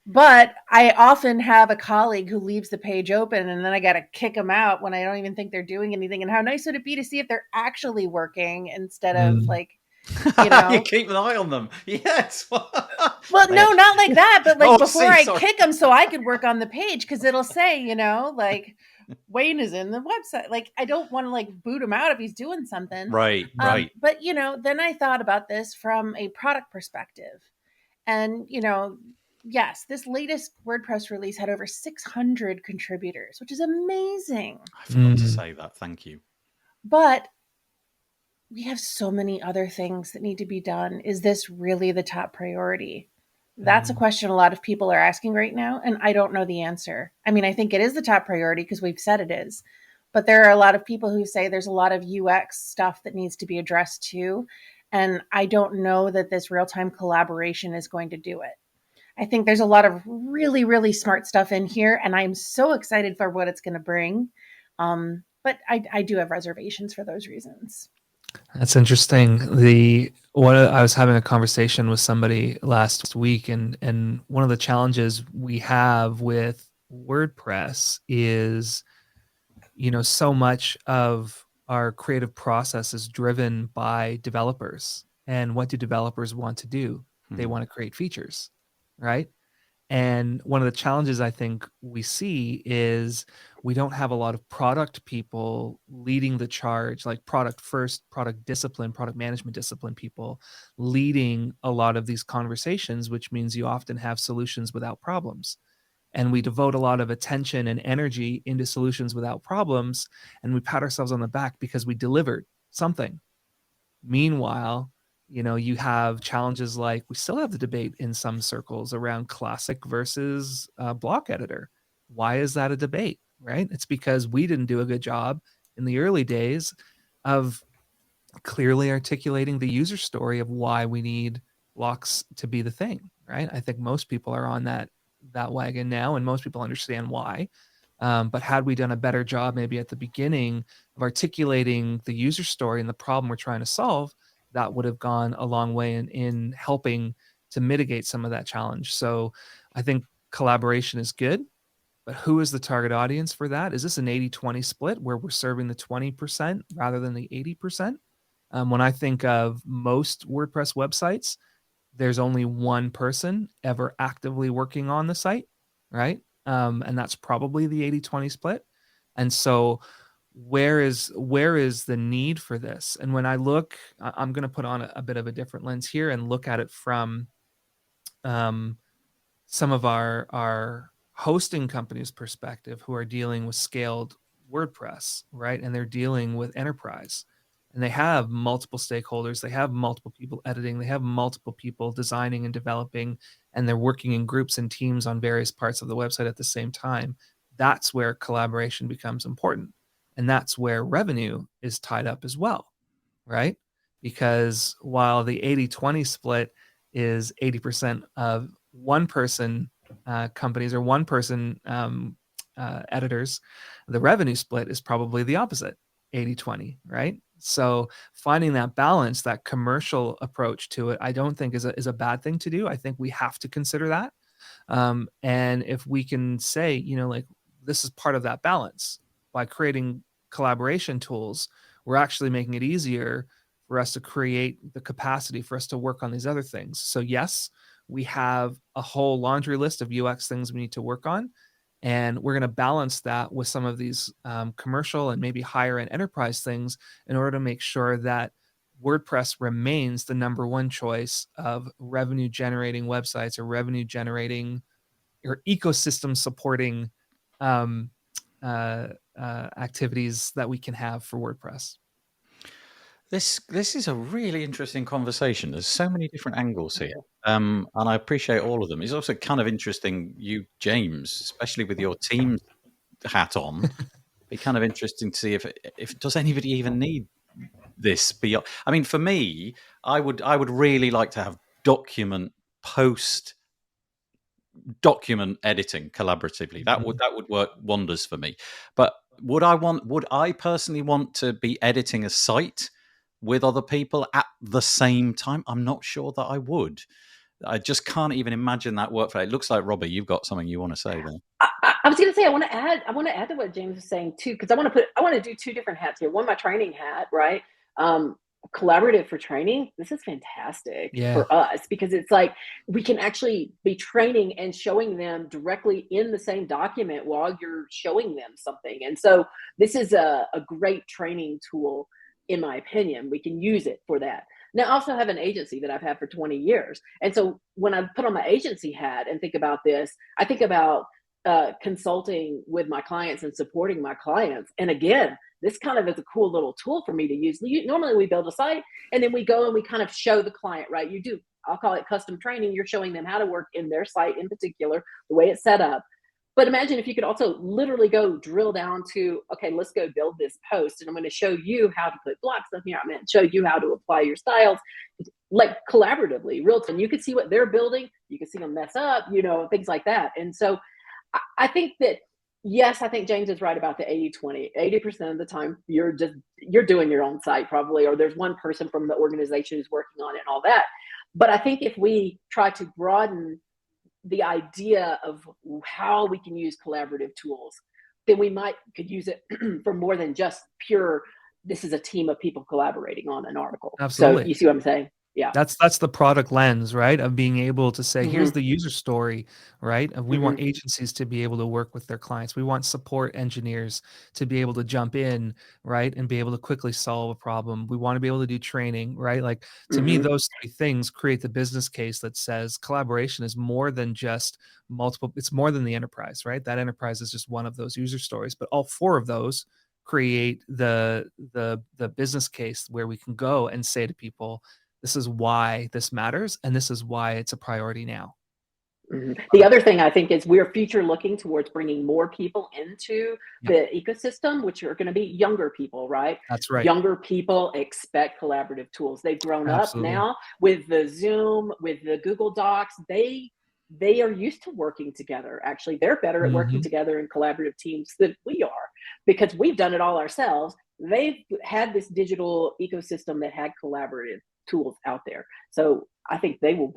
S2: But I often have a colleague who leaves the page open and then I got to kick them out when I don't even think they're doing anything. And how nice would it be to see if they're actually working instead of like,
S1: you keep an eye on them. Yes.
S2: Well, no, not like that. But like before I kick them so I could work on the page because it'll say, like Wayne is in the website. Like I don't want to like boot him out if he's doing something.
S1: Right.
S2: But, then I thought about this from a product perspective. And, yes, this latest WordPress release had over 600 contributors, which is amazing.
S1: I forgot to say that. Thank you.
S2: But we have so many other things that need to be done. Is this really the top priority? That's a question a lot of people are asking right now, and I don't know the answer. I mean, I think it is the top priority because we've said it is. But there are a lot of people who say there's a lot of UX stuff that needs to be addressed too. And I don't know that this real-time collaboration is going to do it. I think there's a lot of really, really smart stuff in here, and I'm so excited for what it's going to bring. But I do have reservations for those reasons.
S4: That's interesting. I was having a conversation with somebody last week, and one of the challenges we have with WordPress is, so much of our creative process is driven by developers. And what do developers want to do? They want to create features, right? And one of the challenges I think we see is we don't have a lot of product people leading the charge, like product first, product discipline, product management discipline people leading a lot of these conversations, which means you often have solutions without problems. And we devote a lot of attention and energy into solutions without problems, and we pat ourselves on the back because we delivered something. Meanwhile, you have challenges like we still have the debate in some circles around classic versus block editor. Why is that a debate, right? It's because we didn't do a good job in the early days of clearly articulating the user story of why we need blocks to be the thing, right? I think most people are on that wagon now, and most people understand why. But had we done a better job maybe at the beginning of articulating the user story and the problem we're trying to solve, that would have gone a long way in helping to mitigate some of that challenge. So I think collaboration is good, but who is the target audience for that? Is this an 80-20 split where we're serving the 20% rather than the 80%? When I think of most WordPress websites, there's only one person ever actively working on the site, right? And that's probably the 80-20 split. And so where is the need for this? And when I look, I'm going to put on a bit of a different lens here and look at it from some of our hosting companies' perspective who are dealing with scaled WordPress, right? And they're dealing with enterprise. And they have multiple stakeholders, they have multiple people editing, they have multiple people designing and developing, and they're working in groups and teams on various parts of the website at the same time. That's where collaboration becomes important. And that's where revenue is tied up as well, right? Because while the 80-20 split is 80% of one person companies or one person editors, the revenue split is probably the opposite, 80-20, right? So finding that balance, that commercial approach to it, I don't think is a bad thing to do. I think we have to consider that. And if we can say, like this is part of that balance by creating collaboration tools, we're actually making it easier for us to create the capacity for us to work on these other things. So yes, we have a whole laundry list of UX things we need to work on. And we're going to balance that with some of these commercial and maybe higher end enterprise things in order to make sure that WordPress remains the number one choice of revenue generating websites or revenue generating or ecosystem supporting activities that we can have for WordPress.
S1: This is a really interesting conversation. There's so many different angles here, and I appreciate all of them. It's also kind of interesting, you, James, especially with your team hat on, be kind of interesting to see if does anybody even need this beyond. I mean, for me, I would really like to have post document editing collaboratively. That would work wonders for me. But would I personally want to be editing a site with other people at the same time? I'm not sure that I would. I just can't even imagine that workflow. It looks like, Robbie, you've got something you want to say there.
S3: I was going to say, I want to add to what James was saying too, because I want to do two different hats here. One, my training hat, right? Collaborative for training. This is fantastic for us, because it's like we can actually be training and showing them directly in the same document while you're showing them something. And so this is a great training tool, in my opinion. We can use it for that. Now, I also have an agency that I've had for 20 years. And so when I put on my agency hat and think about this, I think about consulting with my clients and supporting my clients. And again, this kind of is a cool little tool for me to use. Normally we build a site and then we go and we kind of show the client, right? I'll call it custom training. You're showing them how to work in their site in particular, the way it's set up. But imagine if you could also literally go drill down to, okay, let's go build this post. And I'm going to show you how to put blocks up here. I'm going to show you how to apply your styles, like collaboratively, real time. You can see what they're building. You can see them mess up, things like that. And so I think that, yes, I think James is right about the 80-20. 80% of the time, you're doing your own site probably, or there's one person from the organization who's working on it and all that. But I think if we try to broaden the idea of how we can use collaborative tools, then we could use it for more than just pure, this is a team of people collaborating on an article.
S4: Absolutely.
S3: So you see what I'm saying? Yeah.
S4: That's the product lens, right? Of being able to say, here's the user story, right? We want agencies to be able to work with their clients. We want support engineers to be able to jump in, right? And be able to quickly solve a problem. We want to be able to do training, right? Like, to me, those three things create the business case that says collaboration is more than just multiple, it's more than the enterprise, right? That enterprise is just one of those user stories, but all four of those create the business case where we can go and say to people, this is why this matters, and this is why it's a priority now.
S3: The other thing I think is we're future looking towards bringing more people into the ecosystem, which are going to be younger people, right?
S4: That's right.
S3: Younger people expect collaborative tools. They've grown up now with the Zoom, with the Google Docs. They are used to working together. Actually, they're better at working together in collaborative teams than we are, because we've done it all ourselves. They've had this digital ecosystem that had collaborative tools out there. So I think they will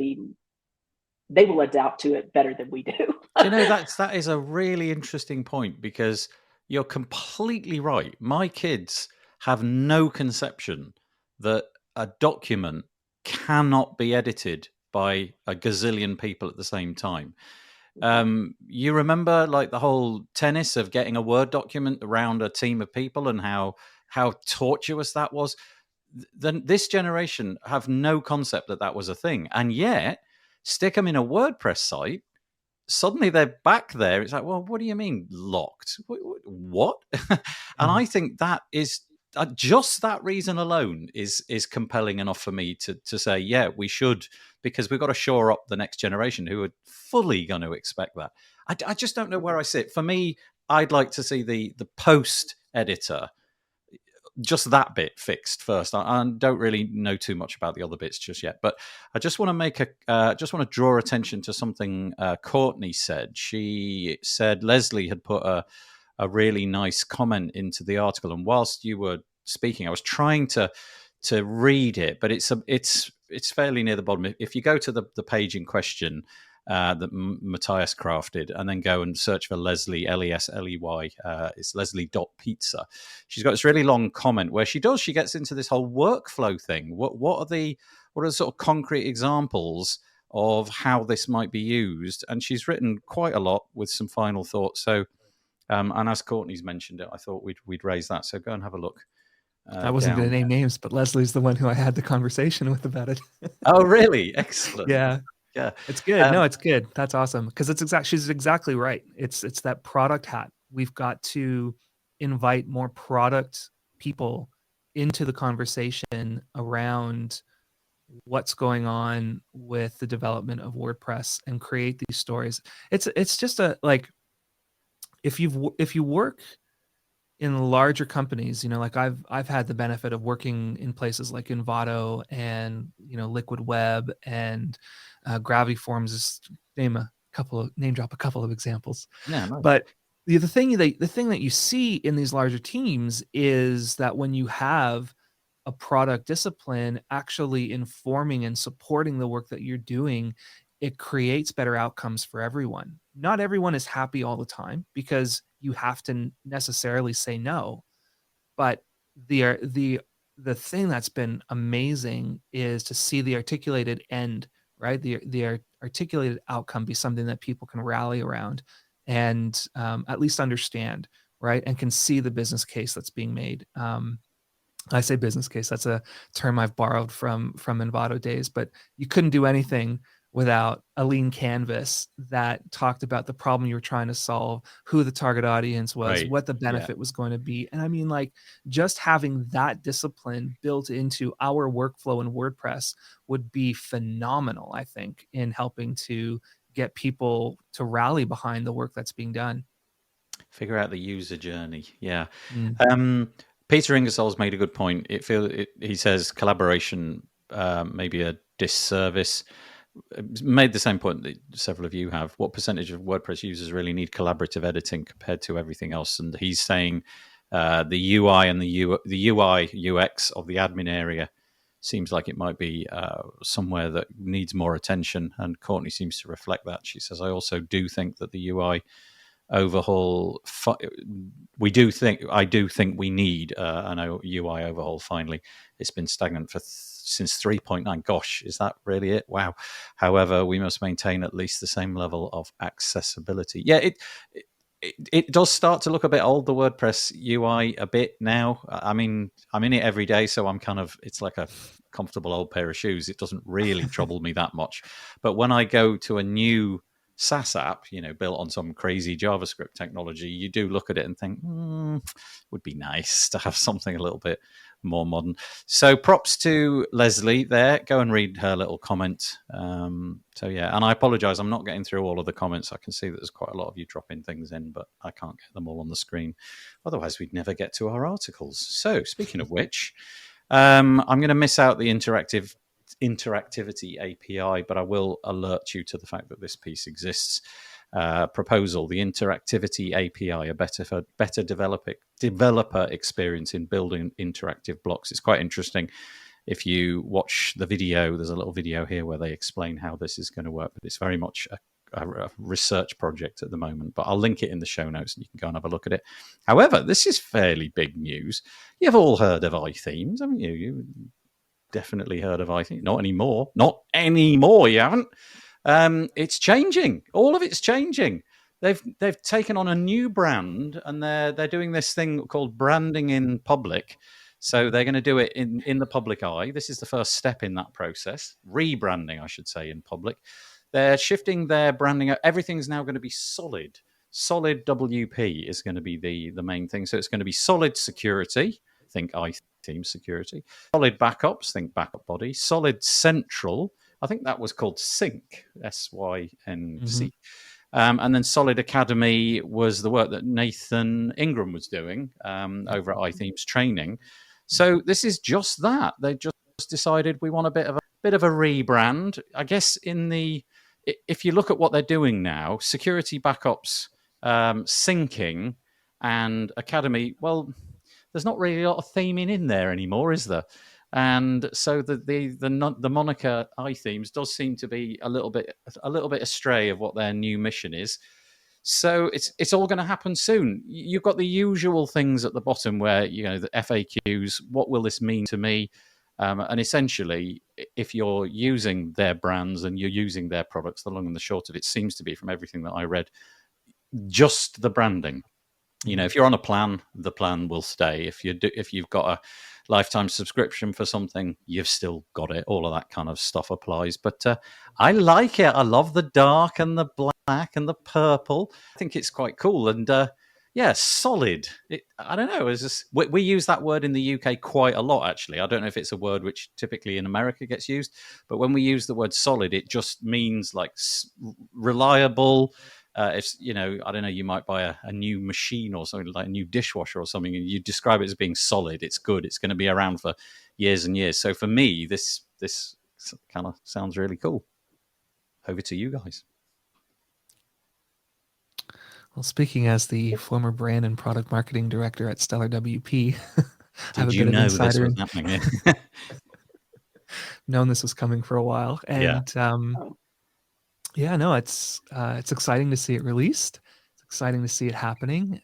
S3: adapt to it better than we do.
S1: That is a really interesting point, because you're completely right. My kids have no conception that a document cannot be edited by a gazillion people at the same time. You remember like the whole tennis of getting a Word document around a team of people and how tortuous that was? Then this generation have no concept that was a thing, and yet stick them in a WordPress site, suddenly they're back there. It's like, well, what do you mean locked? What? And I think that is just that reason alone is compelling enough for me to say, yeah, we should, because we've got to shore up the next generation who are fully going to expect that. I just don't know where I sit. For me, I'd like to see the post editor, just that bit fixed first. I don't really know too much about the other bits just yet, but I just want to draw attention to something Courtney said. She said Leslie had put a really nice comment into the article, and whilst you were speaking, I was trying to read it, but it's fairly near the bottom. If you go to the page in question that Matthias crafted, and then go and search for Leslie, Lesley, it's Leslie.pizza. She's got this really long comment where she gets into this whole workflow thing. What are the sort of concrete examples of how this might be used? And she's written quite a lot with some final thoughts. So, and as Courtney's mentioned it, I thought we'd raise that. So go and have a look.
S4: I wasn't going to name names, but Leslie's the one who I had the conversation with about it.
S1: Oh, really? Excellent.
S4: Yeah. It's good. No, it's good. That's awesome. Because she's exactly right. It's that product hat. We've got to invite more product people into the conversation around what's going on with the development of WordPress and create these stories. It's just if you work in larger companies, like I've had the benefit of working in places like Envato and Liquid Web and Gravity Forms, is name drop a couple of examples.
S1: Yeah, nice.
S4: But the thing that you see in these larger teams is that when you have a product discipline actually informing and supporting the work that you're doing, it creates better outcomes for everyone. Not everyone is happy all the time because you have to necessarily say no. But the thing that's been amazing is to see the articulated end, right? The articulated outcome be something that people can rally around and at least understand, right? And can see the business case that's being made. I say business case. That's a term I've borrowed from Envato days, but you couldn't do anything without a lean canvas that talked about the problem you were trying to solve, who the target audience was,
S1: Right.
S4: what the
S1: Yeah.
S4: benefit was going to be. And I mean, like, just having that discipline built into our workflow in WordPress would be phenomenal, I think, in helping to get people to rally behind the work that's being done.
S1: Figure out the user journey. Yeah.
S4: Mm.
S1: Peter Ingersoll's made a good point. He says collaboration may be a disservice. Made the same point that several of you have. What percentage of WordPress users really need collaborative editing compared to everything else? And he's saying the UI and the UI UX of the admin area seems like it might be somewhere that needs more attention. And Courtney seems to reflect that. She says, I also do think that the UI overhaul. I do think we need an UI overhaul. Finally, it's been stagnant since 3.9. Gosh, is that really it? Wow. However, we must maintain at least the same level of accessibility. Yeah, it does start to look a bit old, the WordPress UI a bit now. I mean, I'm in it every day, so it's like a comfortable old pair of shoes. It doesn't really trouble me that much. But when I go to a new SaaS app, built on some crazy JavaScript technology, you do look at it and think, would be nice to have something a little bit more modern. So props to Leslie there. Go and read her little comment. So yeah, and I apologize, I'm not getting through all of the comments. I can see that there's quite a lot of you dropping things in, but I can't get them all on the screen. Otherwise, we'd never get to our articles. So speaking of which, I'm going to miss out the interactivity API, but I will alert you to the fact that this piece exists. Proposal: the interactivity API, a better developer experience in building interactive blocks. It's quite interesting. If you watch the video, there's a little video here where they explain how this is going to work, but it's very much a research project at the moment. But I'll link it in the show notes and you can go and have a look at it. However, this is fairly big news. You've all heard of iThemes, haven't you? You definitely heard of iThemes. Not anymore. Not anymore. You haven't. It's changing. All of it's changing. They've taken on a new brand and they're doing this thing called branding in public. So they're going to do it in the public eye. This is the first step in that process. Rebranding, I should say, in public. They're shifting their branding. Everything's now going to be solid. Solid WP is going to be the main thing. So it's going to be solid security. Think iThemes security. Solid backups. Think backup body. Solid central. I think that was called Sync, SYNC. And then Solid Academy was the work that Nathan Ingram was doing over at iThemes Training. So this is just that. They just decided we want a bit of a rebrand. I guess if you look at what they're doing now, security backups, syncing, and Academy, well, there's not really a lot of theming in there anymore, is there? And so the moniker iThemes does seem to be a little bit astray of what their new mission is. So it's all going to happen soon. You've got the usual things at the bottom where the FAQs. What will this mean to me? And essentially, if you're using their brands and you're using their products, the long and the short of it seems to be, from everything that I read, just the branding. If you're on a plan, the plan will stay. If you've got a lifetime subscription for something, you've still got it. All of that kind of stuff applies. But I like it. I love the dark and the black and the purple. I think it's quite cool. And solid. I don't know. We use that word in the UK quite a lot, actually. I don't know if it's a word which typically in America gets used. But when we use the word solid, it just means like reliable, if I don't know, you might buy a new machine or something, like a new dishwasher or something, and you describe it as being solid. It's good. It's going to be around for years and years. So for me, this kind of sounds really cool. Over to you guys.
S4: Well, speaking as the former brand and product marketing director at Stellar WP, I have a bit of
S1: this
S4: insider.
S1: was happening?
S4: Known this was coming for a while, and yeah, no, it's exciting to see it released. It's exciting to see it happening.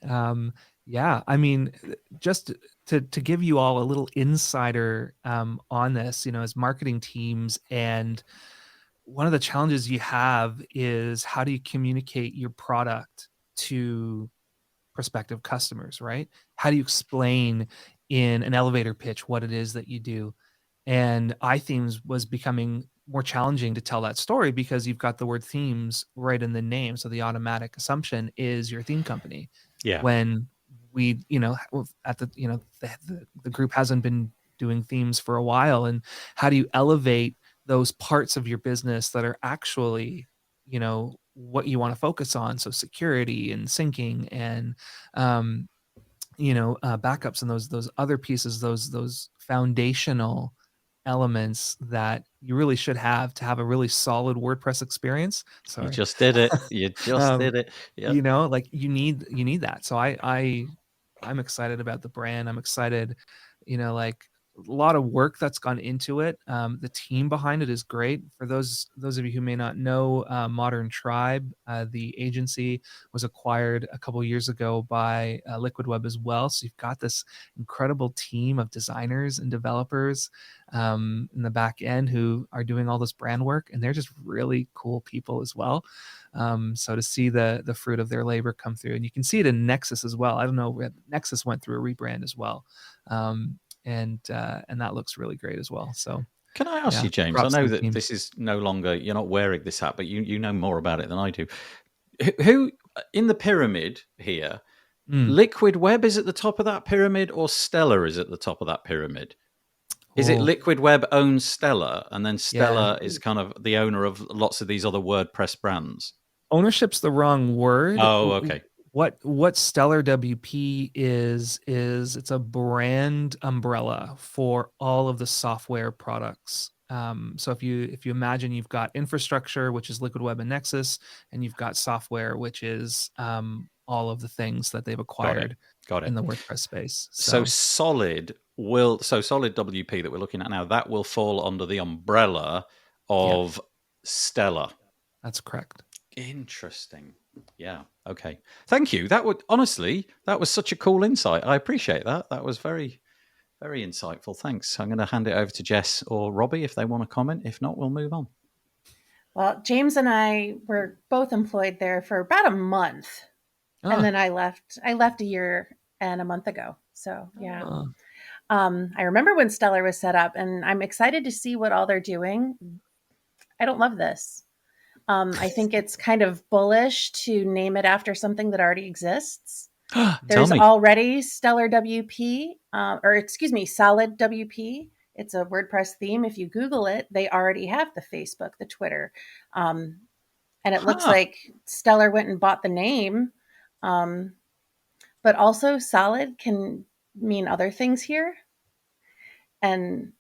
S4: Yeah, I mean, just to give you all a little insider on this, as marketing teams, and one of the challenges you have is how do you communicate your product to prospective customers, right? How do you explain in an elevator pitch what it is that you do? And iThemes was becoming more challenging to tell that story because you've got the word themes right in the name. So the automatic assumption is your theme company.
S1: Yeah.
S4: When we, at the, the group hasn't been doing themes for a while. And how do you elevate those parts of your business that are actually, what you want to focus on? So security and syncing and, backups and those other pieces, those foundational elements that you really should have to have a really solid WordPress experience. Sorry.
S1: You just did it. You just did it. Yep.
S4: Like you need that. So I'm excited about the brand. I'm excited, like a lot of work that's gone into it. The team behind it is great. For those of you who may not know, Modern Tribe, the agency was acquired a couple years ago by Liquid Web as well. So you've got this incredible team of designers and developers in the back end who are doing all this brand work, and they're just really cool people as well. So to see the fruit of their labor come through, and you can see it in Nexus as well. I don't know, Nexus went through a rebrand as well. And that looks really great as well. So
S1: can I ask you, James? I know that this is no longer, you're not wearing this hat, but you know more about it than I do. Who in the pyramid here, Liquid Web is at the top of that pyramid, or Stellar is at the top of that pyramid? Is it Liquid Web owns Stellar, and then Stellar is kind of the owner of lots of these other WordPress brands?
S4: Ownership's the wrong word.
S1: Oh, okay.
S4: What Stellar WP is it's a brand umbrella for all of the software products. So if you imagine you've got infrastructure, which is Liquid Web and Nexus, and you've got software, which is all of the things that they've acquired
S1: Got it.
S4: in the WordPress space.
S1: So Solid WP that we're looking at now, that will fall under the umbrella of Stellar.
S4: That's correct.
S1: Interesting. Yeah. Okay. Thank you. That was such a cool insight. I appreciate that. That was very, very insightful. Thanks. I'm going to hand it over to Jess or Robbie if they want to comment. If not, we'll move on.
S2: Well, James and I were both employed there for about a month. And then I left a year and a month ago. So yeah. I remember when Stellar was set up, and I'm excited to see what all they're doing. I don't love this. I think it's kind of bullish to name it after something that already exists. There's already Stellar WP, Solid WP. It's a WordPress theme. If you Google it, they already have the Facebook, the Twitter. And it looks like Stellar went and bought the name. But also Solid can mean other things here. And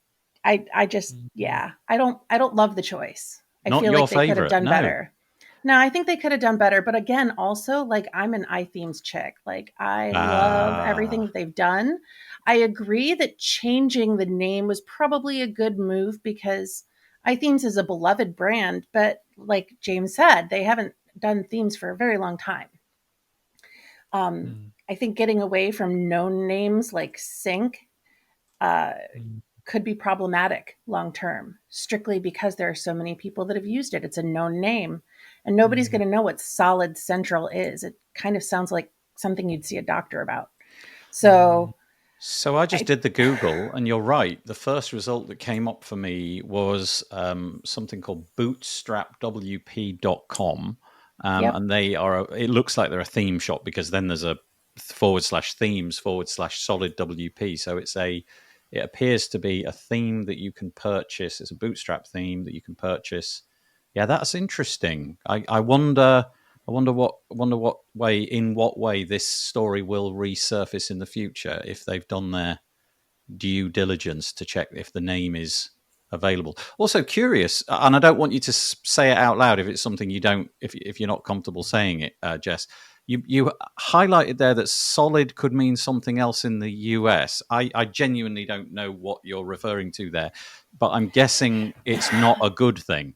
S2: I just, I don't love the choice. I feel like they could have done better. No, I think they could have done better. But again, also, like, I'm an iThemes chick. Like, I love everything that they've done. I agree that changing the name was probably a good move because iThemes is a beloved brand. But like James said, they haven't done themes for a very long time. I think getting away from known names like Sync could be problematic long term, strictly because there are so many people that have used it. It's a known name, and nobody's going to know what Solid Central is. It kind of sounds like something you'd see a doctor about. So
S1: I just did the Google, and you're right. The first result that came up for me was something called bootstrapwp.com. And they are, it looks like they're a theme shop because then there's a /themes/solid WP. So it appears to be a theme that you can purchase. It's a bootstrap theme that you can purchase. Yeah, that's interesting. I wonder I wonder in what way this story will resurface in the future if they've done their due diligence to check if the name is available. Also curious, and I don't want you to say it out loud if it's something you don't, if you're not comfortable saying it, Jess. You highlighted there that solid could mean something else in the US. I genuinely don't know what you're referring to there, but I'm guessing it's not a good thing.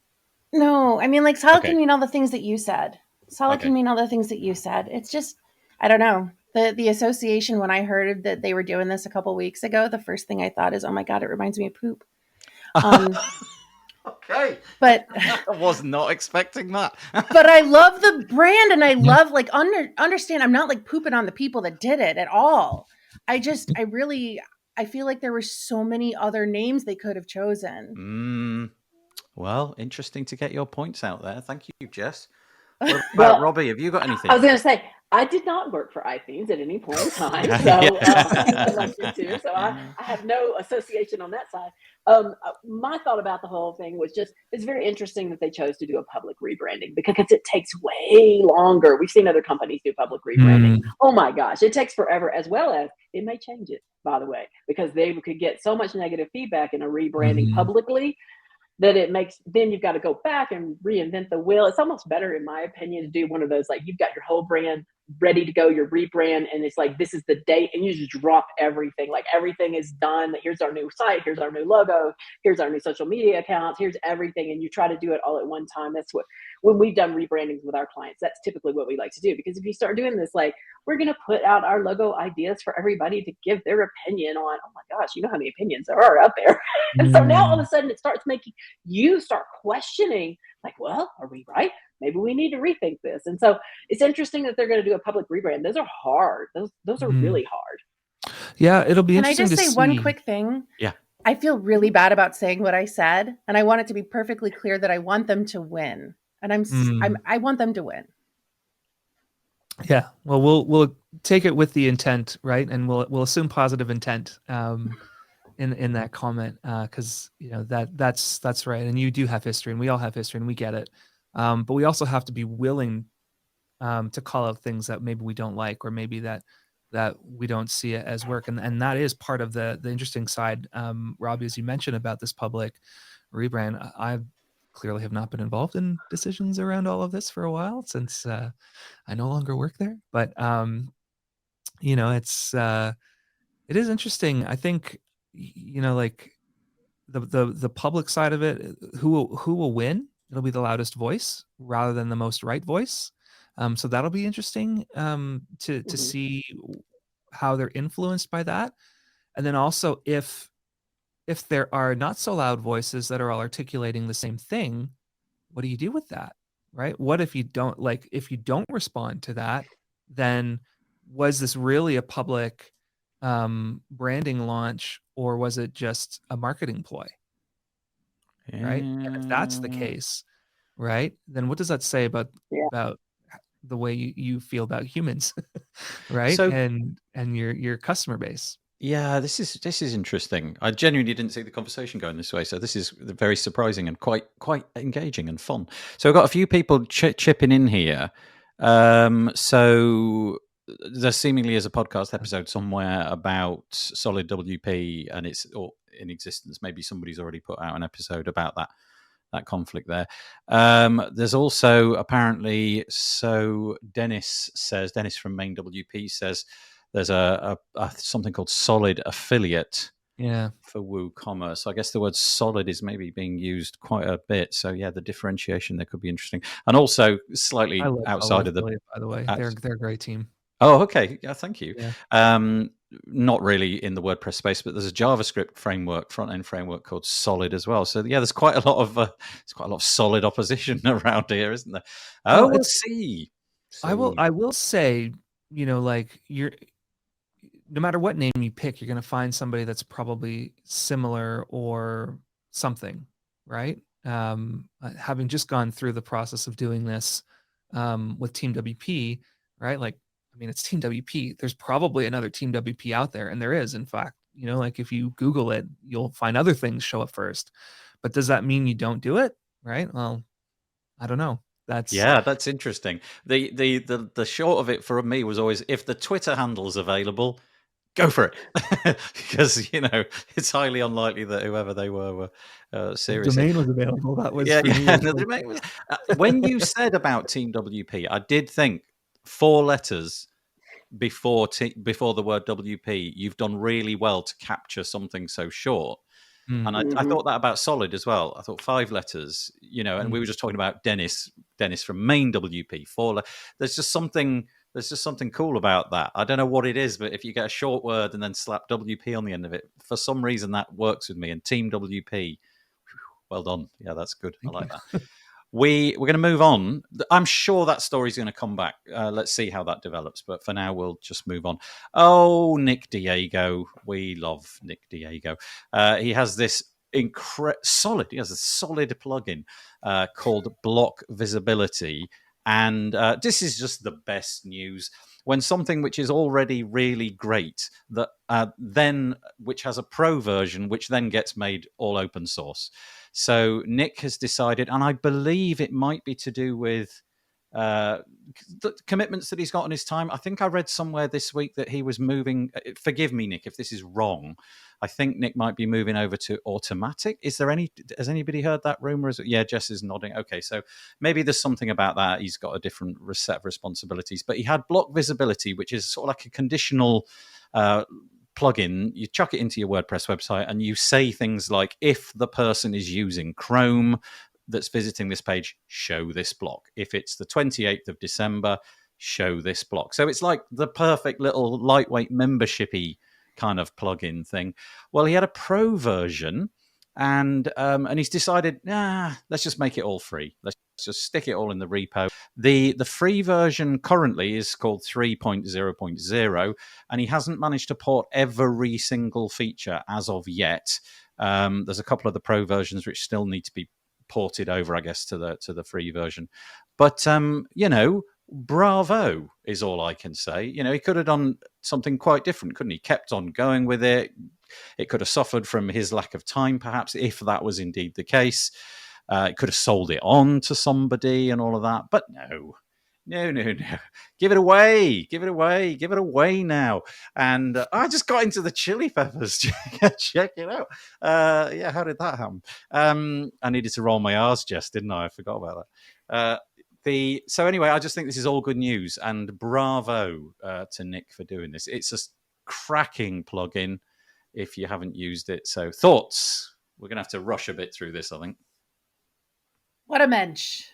S2: No, I mean, like, solid
S1: Okay.
S2: can mean all the things that you said. Solid
S1: Okay.
S2: can mean all the things that you said. It's just, I don't know. The association, when I heard that they were doing this a couple weeks ago, the first thing I thought is, oh my God, it reminds me of poop.
S1: Okay.
S2: But
S1: I was not expecting that.
S2: but I love the brand, and I love, like, understand. I'm not like pooping on the people that did it at all. I feel like there were so many other names they could have chosen.
S1: Well, interesting to get your points out there. Thank you, Jess. What about
S3: Well,
S1: Robbie? Have you got anything?
S3: I was going to say, I did not work for iTunes at any point in time, so I'm elected to. So I have no association on that side. My thought about the whole thing was just, it's very interesting that they chose to do a public rebranding because it takes way longer. We've seen other companies do public rebranding. Oh my gosh, it takes forever, as well as it may change it, by the way, because they could get so much negative feedback in a rebranding publicly that it makes, then you've got to go back and reinvent the wheel. It's almost better, in my opinion, to do one of those, like, you've got your whole brand ready to go, your rebrand, and it's like, this is the date, and you just drop everything. Like, everything is done. Here's our new site. Here's our new logo. Here's our new social media accounts. Here's everything. And you try to do it all at one time. That's what, when we've done rebrandings with our clients, that's typically what we like to do. Because if you start doing this, like, we're going to put out our logo ideas for everybody to give their opinion on, oh my gosh, you know how many opinions there are out there. And so now all of a sudden it starts making you start questioning, like, well, are we right? Maybe we need to rethink this. And so it's interesting that they're going to do a public rebrand. Those are hard. Those are really hard.
S4: Yeah, it'll be
S2: Can I
S4: interesting
S2: just
S4: to
S2: say
S4: see.
S2: one quick thing?
S1: Yeah.
S2: I feel really bad about saying what I said, and I want it to be perfectly clear that I want them to win, and I want them to win.
S4: Yeah, well, we'll take it with the intent, right? And we'll assume positive intent in that comment, because you know that's right. And you do have history, and we all have history, and we get it. But we also have to be willing to call out things that maybe we don't like, or maybe that we don't see it as work, and that is part of the interesting side, Robbie, as you mentioned about this public rebrand. I clearly have not been involved in decisions around all of this for a while, since I no longer work there. But you know, it is interesting. I think, you know, like the public side of it, who will win? It'll be the loudest voice rather than the most right voice. So that'll be interesting to see how they're influenced by that. And then also, if there are not so loud voices that are all articulating the same thing, what do you do with that? Right? What if you don't, like, if you don't respond to that, then was this really a public branding launch, or was it just a marketing ploy? Right? And if that's the case, right, then what does that say about the way you feel about humans, right?
S1: So,
S4: and your customer base.
S1: Yeah, this is interesting. I genuinely didn't see the conversation going this way, so this is very surprising and quite engaging and fun. So I've got a few people chipping in here. So there seemingly is a podcast episode somewhere about Solid WP, and it's in existence. Maybe somebody's already put out an episode about that conflict there. There's also apparently, so Dennis from Main WP says there's a something called Solid Affiliate for WooCommerce. So I guess the word solid is maybe being used quite a bit. So yeah, the differentiation there could be interesting. And also slightly outside of the
S4: affiliate, by the way, they're a great team.
S1: Oh, okay. Yeah, thank you.
S4: Yeah.
S1: Not really in the WordPress space, but there's a JavaScript framework, front-end framework called Solid as well. So yeah, there's quite a lot of solid opposition around here, isn't there? Oh, let's see.
S4: I will say, you know, like, no matter what name you pick, you're going to find somebody that's probably similar or something, right? Having just gone through the process of doing this with Team WP, right? Like, I mean, it's Team WP. There's probably another Team WP out there, and there is, in fact. You know, like, if you Google it, you'll find other things show up first. But does that mean you don't do it? Right? Well, I don't know.
S1: That's interesting. The short of it for me was always, if the Twitter handle's available, go for it, because it's highly unlikely that whoever they were serious.
S4: Domain was available. That was
S1: Yeah,
S4: for me.
S1: yeah. No, when you said about Team WP, I did think 4 letters before the word WP. You've done really well to capture something so short.
S4: Mm.
S1: And I thought that about Solid as well. I thought 5 letters, and we were just talking about Dennis from Main WP. 4 there's just something cool about that. I don't know what it is, but if you get a short word and then slap WP on the end of it, for some reason that works with me. And Team WP, well done. Yeah, that's good. I like that. We're going to move on. I'm sure that story's going to come back. Let's see how that develops. But for now, we'll just move on. Oh, Nick Diego. We love Nick Diego. He has this solid plugin called Block Visibility. And this is just the best news. When something which is already really great, that which has a pro version, which then gets made all open source. So Nick has decided, and I believe it might be to do with the commitments that he's got on his time. I think I read somewhere this week that he was moving. Forgive me, Nick, if this is wrong. I think Nick might be moving over to Automatic. Has anybody heard that rumor? Yeah, Jess is nodding. Okay, so maybe there's something about that. He's got a different set of responsibilities, but he had Block Visibility, which is sort of like a conditional plugin. You chuck it into your WordPress website and you say things like, if the person is using Chrome that's visiting this page, show this block. If it's the 28th of December, show this block. So it's like the perfect little lightweight membership-y kind of plugin thing. Well, he had a pro version, and he's decided, let's just make it all free. Let's just stick it all in the repo. The free version currently is called 3.0.0, and he hasn't managed to port every single feature as of yet. There's a couple of the pro versions which still need to be ported over, I guess, to the free version. But bravo is all I can say. He could have done something quite different, couldn't he? Kept on going with it. It could have suffered from his lack of time, perhaps, if that was indeed the case. It could have sold it on to somebody and all of that. But no. Give it away now. And I just got into the Chili Peppers. Check it out. How did that happen? I needed to roll my R's, Jess, didn't I? I forgot about that. So anyway, I just think this is all good news, and bravo to Nick for doing this. It's a cracking plugin if you haven't used it. So thoughts? We're going to have to rush a bit through this, I think.
S2: What a mensch.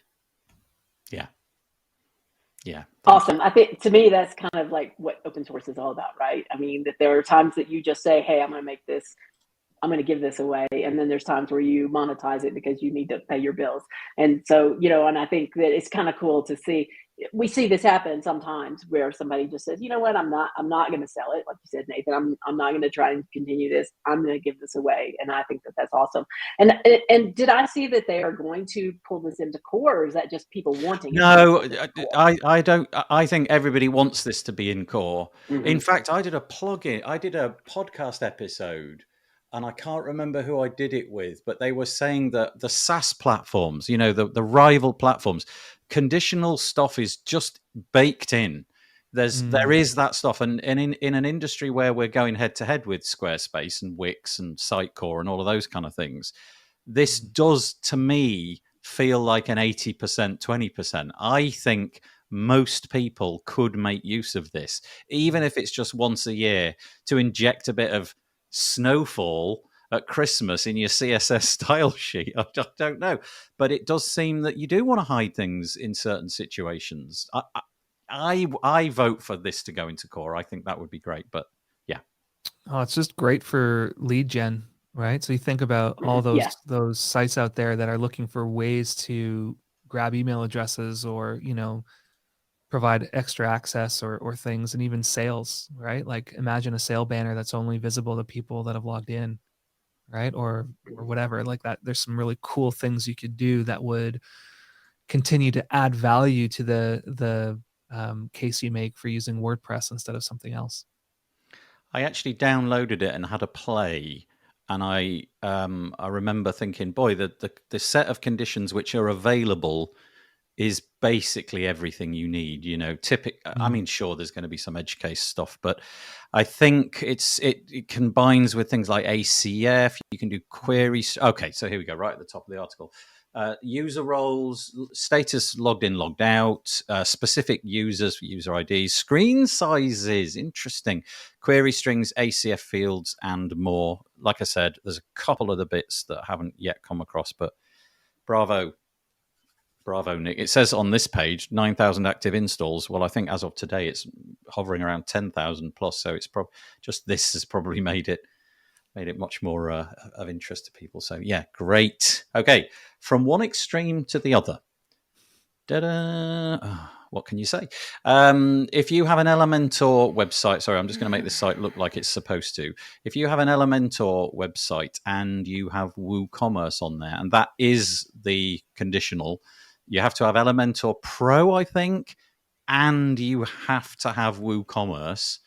S1: Yeah.
S3: Awesome. I think, to me, that's kind of like what open source is all about, right? I mean, that there are times that you just say, hey, I'm going to give this away. And then there's times where you monetize it because you need to pay your bills. And so, and I think that it's kind of cool to see. We see this happen sometimes where somebody just says, you know what, I'm not going to sell it. Like you said, Nathan, I'm not going to try and continue this. I'm going to give this away. And I think that that's awesome. And did I see that they are going to pull this into core, or is that just people wanting it?
S1: No, I don't. I think everybody wants this to be in core.
S3: Mm-hmm.
S1: In fact, I did a podcast episode, and I can't remember who I did it with, but they were saying that the SaaS platforms, the rival platforms, conditional stuff is just baked in. There is that stuff, and in an industry where we're going head to head with Squarespace and Wix and Sitecore and all of those kind of things, this does, to me, feel like an 80%, 20%. I think most people could make use of this, even if it's just once a year, to inject a bit of snowfall at Christmas in your CSS style sheet. I don't know, but it does seem that you do want to hide things in certain situations. I vote for this to go into core. I think that would be great, but yeah.
S4: Oh, it's just great for lead gen, right? So you think about all those sites out there that are looking for ways to grab email addresses or, provide extra access or things, and even sales, right? Like imagine a sale banner that's only visible to people that have logged in, right? Or whatever like that. There's some really cool things you could do that would continue to add value to the case you make for using WordPress instead of something else.
S1: I actually downloaded it and had a play, and I remember thinking, boy, the set of conditions which are available is basically everything you need. You know, I mean, sure, there's going to be some edge case stuff, but I think it combines with things like ACF. You can do queries. Okay, so here we go, right at the top of the article. User roles, status logged in, logged out, specific users, user IDs, screen sizes, interesting, query strings, ACF fields, and more. Like I said, there's a couple of the bits that I haven't yet come across, but bravo, Nick. It says on this page 9,000 active installs. Well, I think as of today, it's hovering around 10,000 plus. So it's just this has probably made it much more of interest to people. So yeah, great. Okay, from one extreme to the other. What can you say? If you have an Elementor website, sorry, I'm just going to make this site look like it's supposed to. If you have an Elementor website and you have WooCommerce on there, and that is the conditional, you have to have Elementor Pro, I think, and you have to have WooCommerce.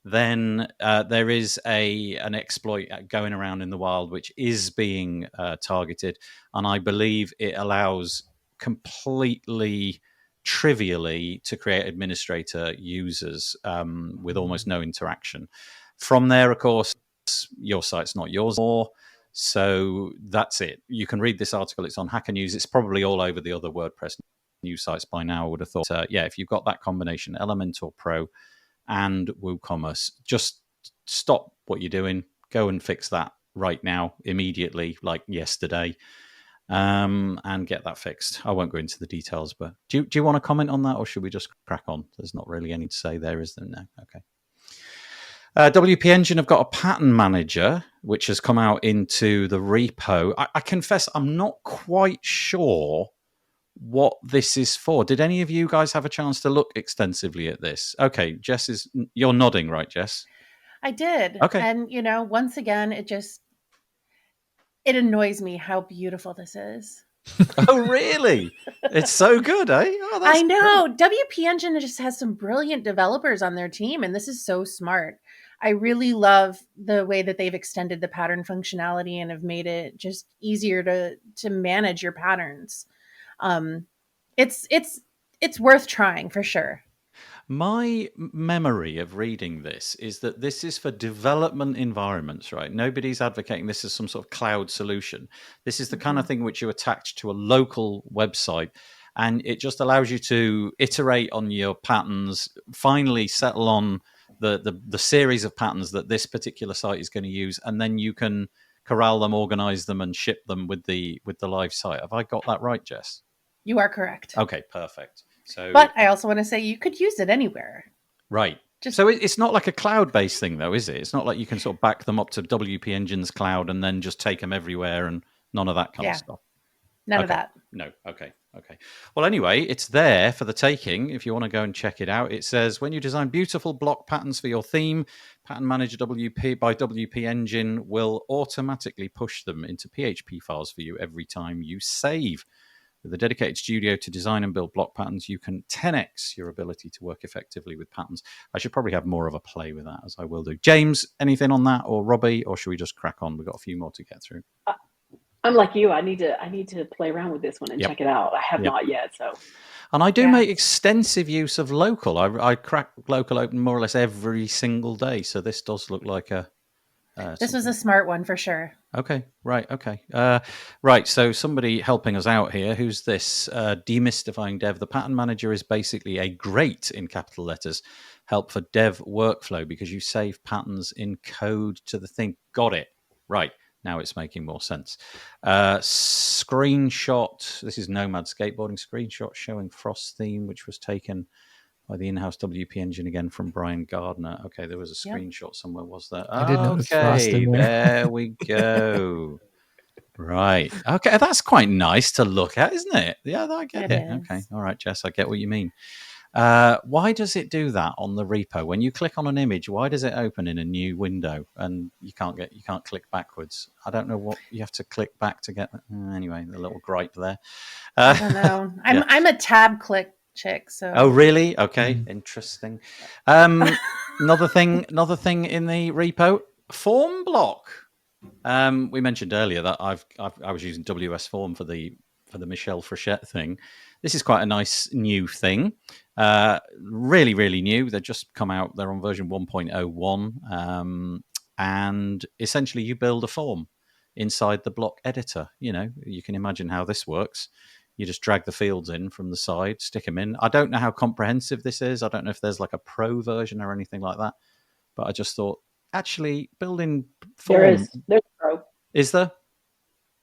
S1: Then there is an exploit going around in the wild which is being targeted, and I believe it allows completely trivially to create administrator users with almost no interaction. From there, of course, your site's not yours anymore. So that's it. You can read this article. It's on Hacker News. It's probably all over the other WordPress news sites by now, I would have thought. Yeah, if you've got that combination, Elementor Pro and WooCommerce, just stop what you're doing, go and fix that right now, immediately, like yesterday, and get that fixed. I won't go into the details, but do you want to comment on that, or should we just crack on? There's not really any to say there, is there? No. Okay. WP Engine have got a pattern manager, which has come out into the repo. I confess I'm not quite sure what this is for. Did any of you guys have a chance to look extensively at this? Okay, you're nodding, right, Jess?
S2: I did.
S1: Okay.
S2: And, once again, it annoys me how beautiful this is.
S1: Oh, really? It's so good, eh? Oh,
S2: I know. Great. WP Engine just has some brilliant developers on their team, and this is so smart. I really love the way that they've extended the pattern functionality and have made it just easier to manage your patterns. It's worth trying for sure.
S1: My memory of reading this is that this is for development environments, right? Nobody's advocating this as some sort of cloud solution. This is the kind of thing which you attach to a local website, and it just allows you to iterate on your patterns, finally settle on the series of patterns that this particular site is going to use, and then you can corral them, organize them, and ship them with the live site. Have I got that right, Jess?
S2: You are correct.
S1: Okay, perfect.
S2: But I also want to say you could use it anywhere.
S1: Right. So it's not like a cloud-based thing, though, is it? It's not like you can sort of back them up to WP Engine's cloud and then just take them everywhere and none of that kind of stuff.
S2: None of that.
S1: No. Okay. Well, anyway, it's there for the taking if you want to go and check it out. It says, when you design beautiful block patterns for your theme, Pattern Manager WP by WP Engine will automatically push them into PHP files for you every time you save. With a dedicated studio to design and build block patterns, you can 10x your ability to work effectively with patterns. I should probably have more of a play with that, as I will do. James, anything on that, or Robbie, or should we just crack on? We've got a few more to get through.
S3: I'm like you. I need to play around with this one and check it out. I have not yet. So,
S1: and I do make extensive use of local. I crack local open more or less every single day. So this does look like a.
S2: This was a smart one for sure.
S1: Okay, right, okay. Right, so somebody helping us out here. Who's this? Demystifying Dev. The Pattern Manager is basically a great, in capital letters, help for dev workflow because you save patterns in code to the thing. Got it. Right, now it's making more sense. Screenshot. This is Nomad Skateboarding. Screenshot showing Frost theme, which was taken by the in-house WP Engine again from Brian Gardner. Okay, there was a screenshot somewhere, was there? Okay, there we go. Right. Okay, that's quite nice to look at, isn't it? Yeah, I get it. Okay, all right, Jess, I get what you mean. Why does it do that on the repo? When you click on an image, why does it open in a new window and you can't click backwards? I don't know what you have to click back to get. Anyway, the little gripe there.
S2: I don't know. I'm a tab click chick. So.
S1: Oh, really? Okay, interesting. Another thing in the repo, form block. We mentioned earlier that I was using WS Form for the Michel Frechette thing. this is quite a nice new thing. Really, really new. They've just come out. They're on version 1.01. And essentially you build a form inside the block editor. You can imagine how this works. You just drag the fields in from the side, stick them in. I don't know how comprehensive this is. I don't know if there's like a pro version or anything like that. But I just thought, actually, building form.
S3: There's a pro.
S1: Is there?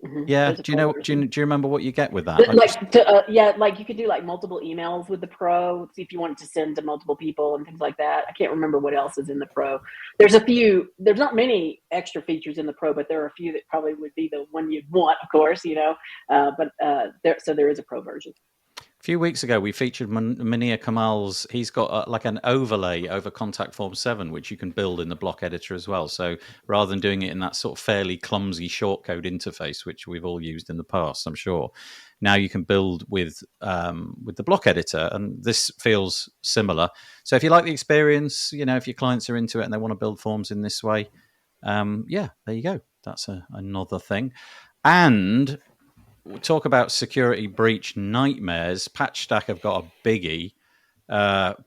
S3: Mm-hmm.
S1: Yeah. Do you remember what you get with that?
S3: Like you could do like multiple emails with the pro. See if you wanted to send to multiple people and things like that. I can't remember what else is in the pro. There's not many extra features in the pro, but there are a few that probably would be the one you'd want, of course, there is a pro version.
S1: A few weeks ago, we featured Munir Kamal's. He's got like an overlay over Contact Form 7, which you can build in the block editor as well. So rather than doing it in that sort of fairly clumsy shortcode interface, which we've all used in the past, I'm sure, now you can build with the block editor, and this feels similar. So if you like the experience, if your clients are into it and they want to build forms in this way, there you go. That's another thing. And we'll talk about security breach nightmares. PatchStack have got a biggie.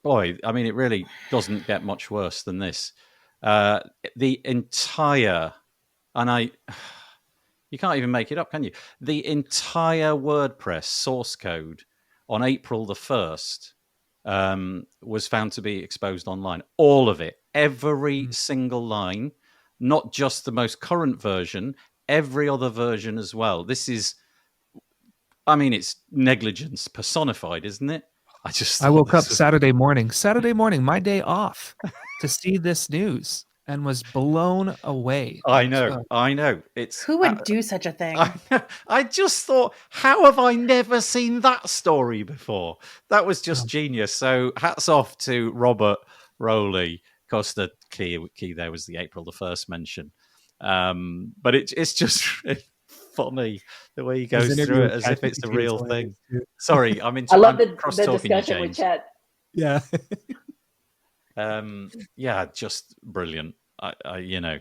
S1: Boy, I mean, it really doesn't get much worse than this. The entire, you can't even make it up, can you? The entire WordPress source code on April the 1st was found to be exposed online. All of it, every single line, not just the most current version, every other version as well. This is, it's negligence personified, isn't it?
S4: I woke up Saturday morning, my day off, to see this news and was blown away.
S1: I know.
S2: Who would do such a thing?
S1: I just thought, how have I never seen that story before? That was just genius. So hats off to Robert Rowley. Of course, the key there was the April the 1st mention. But it's just funny the way he goes through it as if it's a real thing. Sorry, I
S3: love the discussion with Chat.
S4: Yeah.
S1: Just brilliant.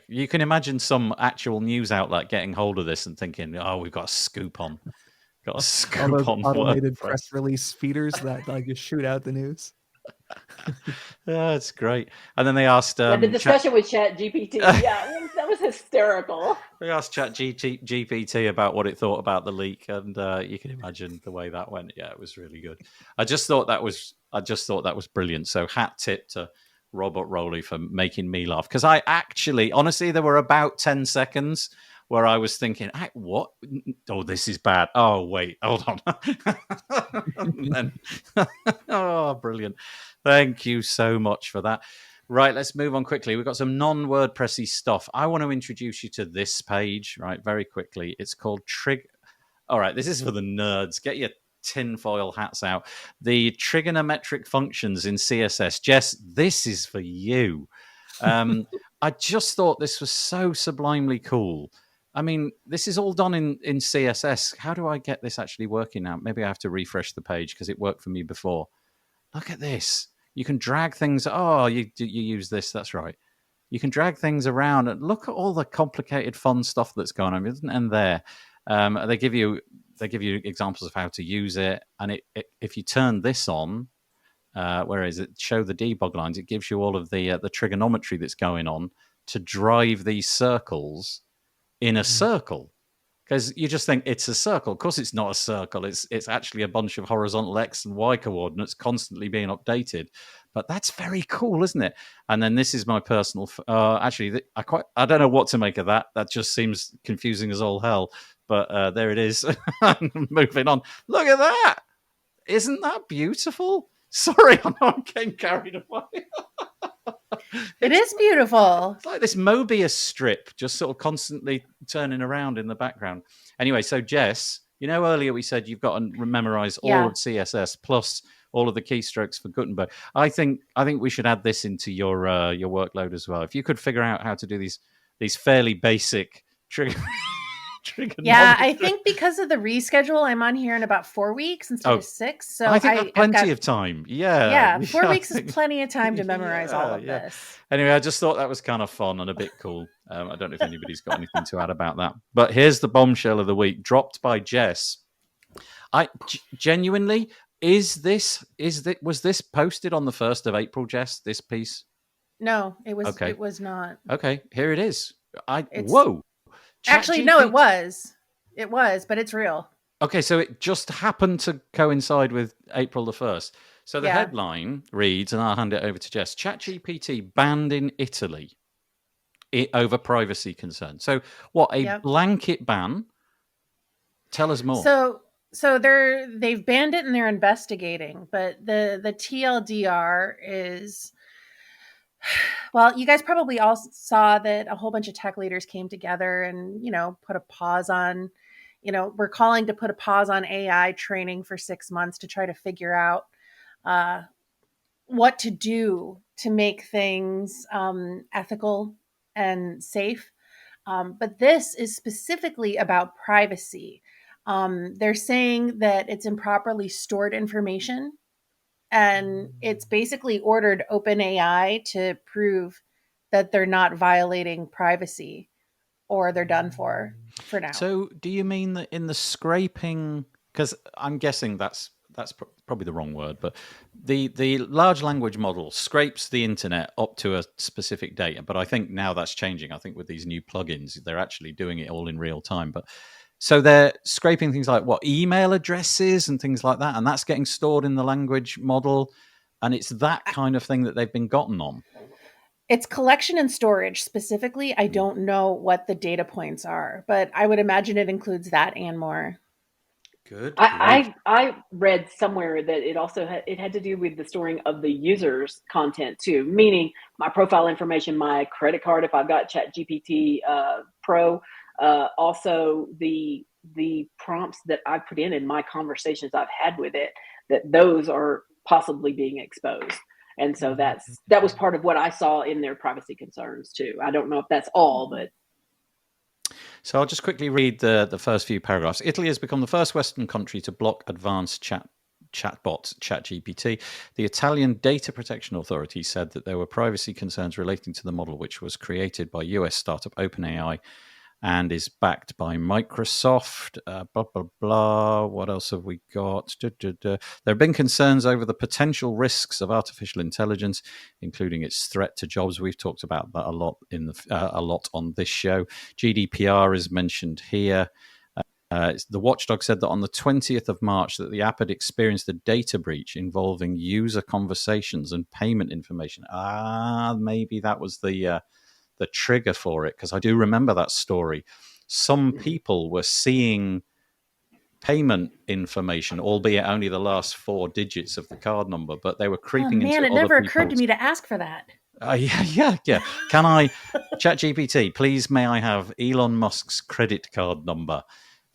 S1: You can imagine some actual news outlet getting hold of this and thinking, "Oh, we've got a scoop on." Got a scoop on
S4: automated
S1: WordPress.
S4: press release feeders that just shoot out the news.
S1: That's great. And then they asked
S3: the discussion with Chat GPT. That was hysterical.
S1: They asked Chat GPT about what it thought about the leak, and you can imagine the way that went. Yeah, it was really good. I just thought that was brilliant. So hat tip to Robert Rowley for making me laugh, because I actually, honestly, there were about 10 seconds where I was thinking, what? Oh, this is bad. Oh, wait, hold on. And then, brilliant. Thank you so much for that. Right, let's move on quickly. We've got some non-WordPressy stuff. I want to introduce you to this page, right, very quickly. It's called Trig. All right, this is for the nerds. Get your tinfoil hats out. The trigonometric functions in CSS. Jess, this is for you. I just thought this was so sublimely cool. This is all done in CSS. How do I get this actually working now? Maybe I have to refresh the page because it worked for me before. Look at this. You can drag things. Oh, you use this. That's right. You can drag things around and look at all the complicated, fun stuff that's going on. It doesn't end there. They give you examples of how to use it. And if you turn this on, where is it? Show the debug lines. It gives you all of the trigonometry that's going on to drive these circles in a circle. Because you just think it's a circle. Of course, it's not a circle. It's actually a bunch of horizontal X and Y coordinates constantly being updated. But that's very cool, isn't it? And then this is my personal. I don't know what to make of that. That just seems confusing as all hell. But there it is. Moving on. Look at that. Isn't that beautiful? Sorry, I'm getting carried away.
S2: It is beautiful.
S1: It's like this Mobius strip just sort of constantly turning around in the background. Anyway, so Jess, earlier we said you've got to memorize all of CSS plus all of the keystrokes for Gutenberg. I think we should add this into your workload as well. If you could figure out how to do these fairly basic trigonometry.
S2: Yeah, I think because of the reschedule, I'm on here in about 4 weeks instead of 6. So
S1: I think that's plenty of time. Yeah.
S2: 4 weeks is plenty of time to memorize all of this.
S1: Anyway, I just thought that was kind of fun and a bit cool. I don't know if anybody's got anything to add about that. But here's the bombshell of the week, dropped by Jess. Genuinely, was this posted on the 1st of April, Jess? This piece?
S2: No, it
S1: Okay.
S2: was not.
S1: Okay, here it is.
S2: It's
S1: Whoa.
S2: actually no,
S1: ChatGPT.
S2: it was, but it's real.
S1: Okay, so it just happened to coincide with April the 1st. So the
S2: Yeah.
S1: headline reads, and I'll hand it over to Jess: ChatGPT banned in Italy over privacy concerns. So what, a
S2: Yep.
S1: blanket ban? Tell us more.
S2: So they've banned it and they're investigating, but the TLDR is, well, you guys probably all saw that a whole bunch of tech leaders came together and, put a pause on, we're calling to put a pause on AI training for 6 months to try to figure out what to do to make things ethical and safe. But this is specifically about privacy. They're saying that it's improperly stored information, and it's basically ordered OpenAI to prove that they're not violating privacy, or they're done for now.
S1: So do you mean that in the scraping, because I'm guessing that's probably the wrong word, but the large language model scrapes the internet up to a specific data, but I think now that's changing. I think with these new plugins, they're actually doing it all in real time. But so they're scraping things like what, email addresses and things like that, and that's getting stored in the language model, and it's that kind of thing that they've been gotten on.
S2: It's collection and storage specifically. I don't know what the data points are, but I would imagine it includes that and more.
S1: Good.
S3: I read somewhere that it also it had to do with the storing of the user's content too, meaning my profile information, my credit card if I've got ChatGPT Pro, also the prompts that I put in my conversations I've had with it, that those are possibly being exposed. And so that was part of what I saw in their privacy concerns too. I don't know if that's all, but.
S1: So I'll just quickly read the first few paragraphs. Italy has become the first Western country to block advanced chatbot ChatGPT. The Italian Data Protection Authority said that there were privacy concerns relating to the model, which was created by US startup OpenAI and is backed by Microsoft. Blah, blah, blah. What else have we got? There have been concerns over the potential risks of artificial intelligence, including its threat to jobs. We've talked about that a lot on this show. GDPR is mentioned here. The watchdog said that on the 20th of March that the app had experienced a data breach involving user conversations and payment information. Maybe that was the trigger for it, because I do remember that story. Some people were seeing payment information, albeit only the last 4 digits of the card number, but they were creeping into
S2: it never occurred to me to ask for that.
S1: Yeah. Can I, ChatGPT, please may I have Elon Musk's credit card number?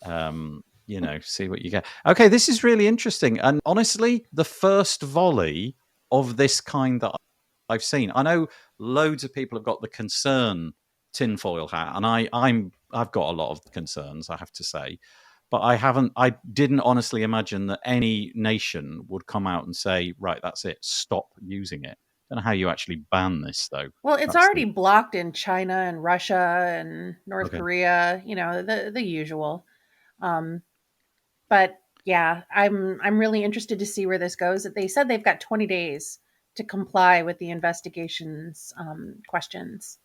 S1: See what you get. Okay, this is really interesting. And honestly, the first volley of this kind that I've seen. I know loads of people have got the concern tinfoil hat, and I've got a lot of concerns, I have to say. But I didn't honestly imagine that any nation would come out and say, right, that's it, stop using it. I don't know how you actually ban this, though.
S2: Well, it's already blocked in China and Russia and North Korea, the usual. But yeah, I'm really interested to see where this goes. They said they've got 20 days to comply with the investigation's questions.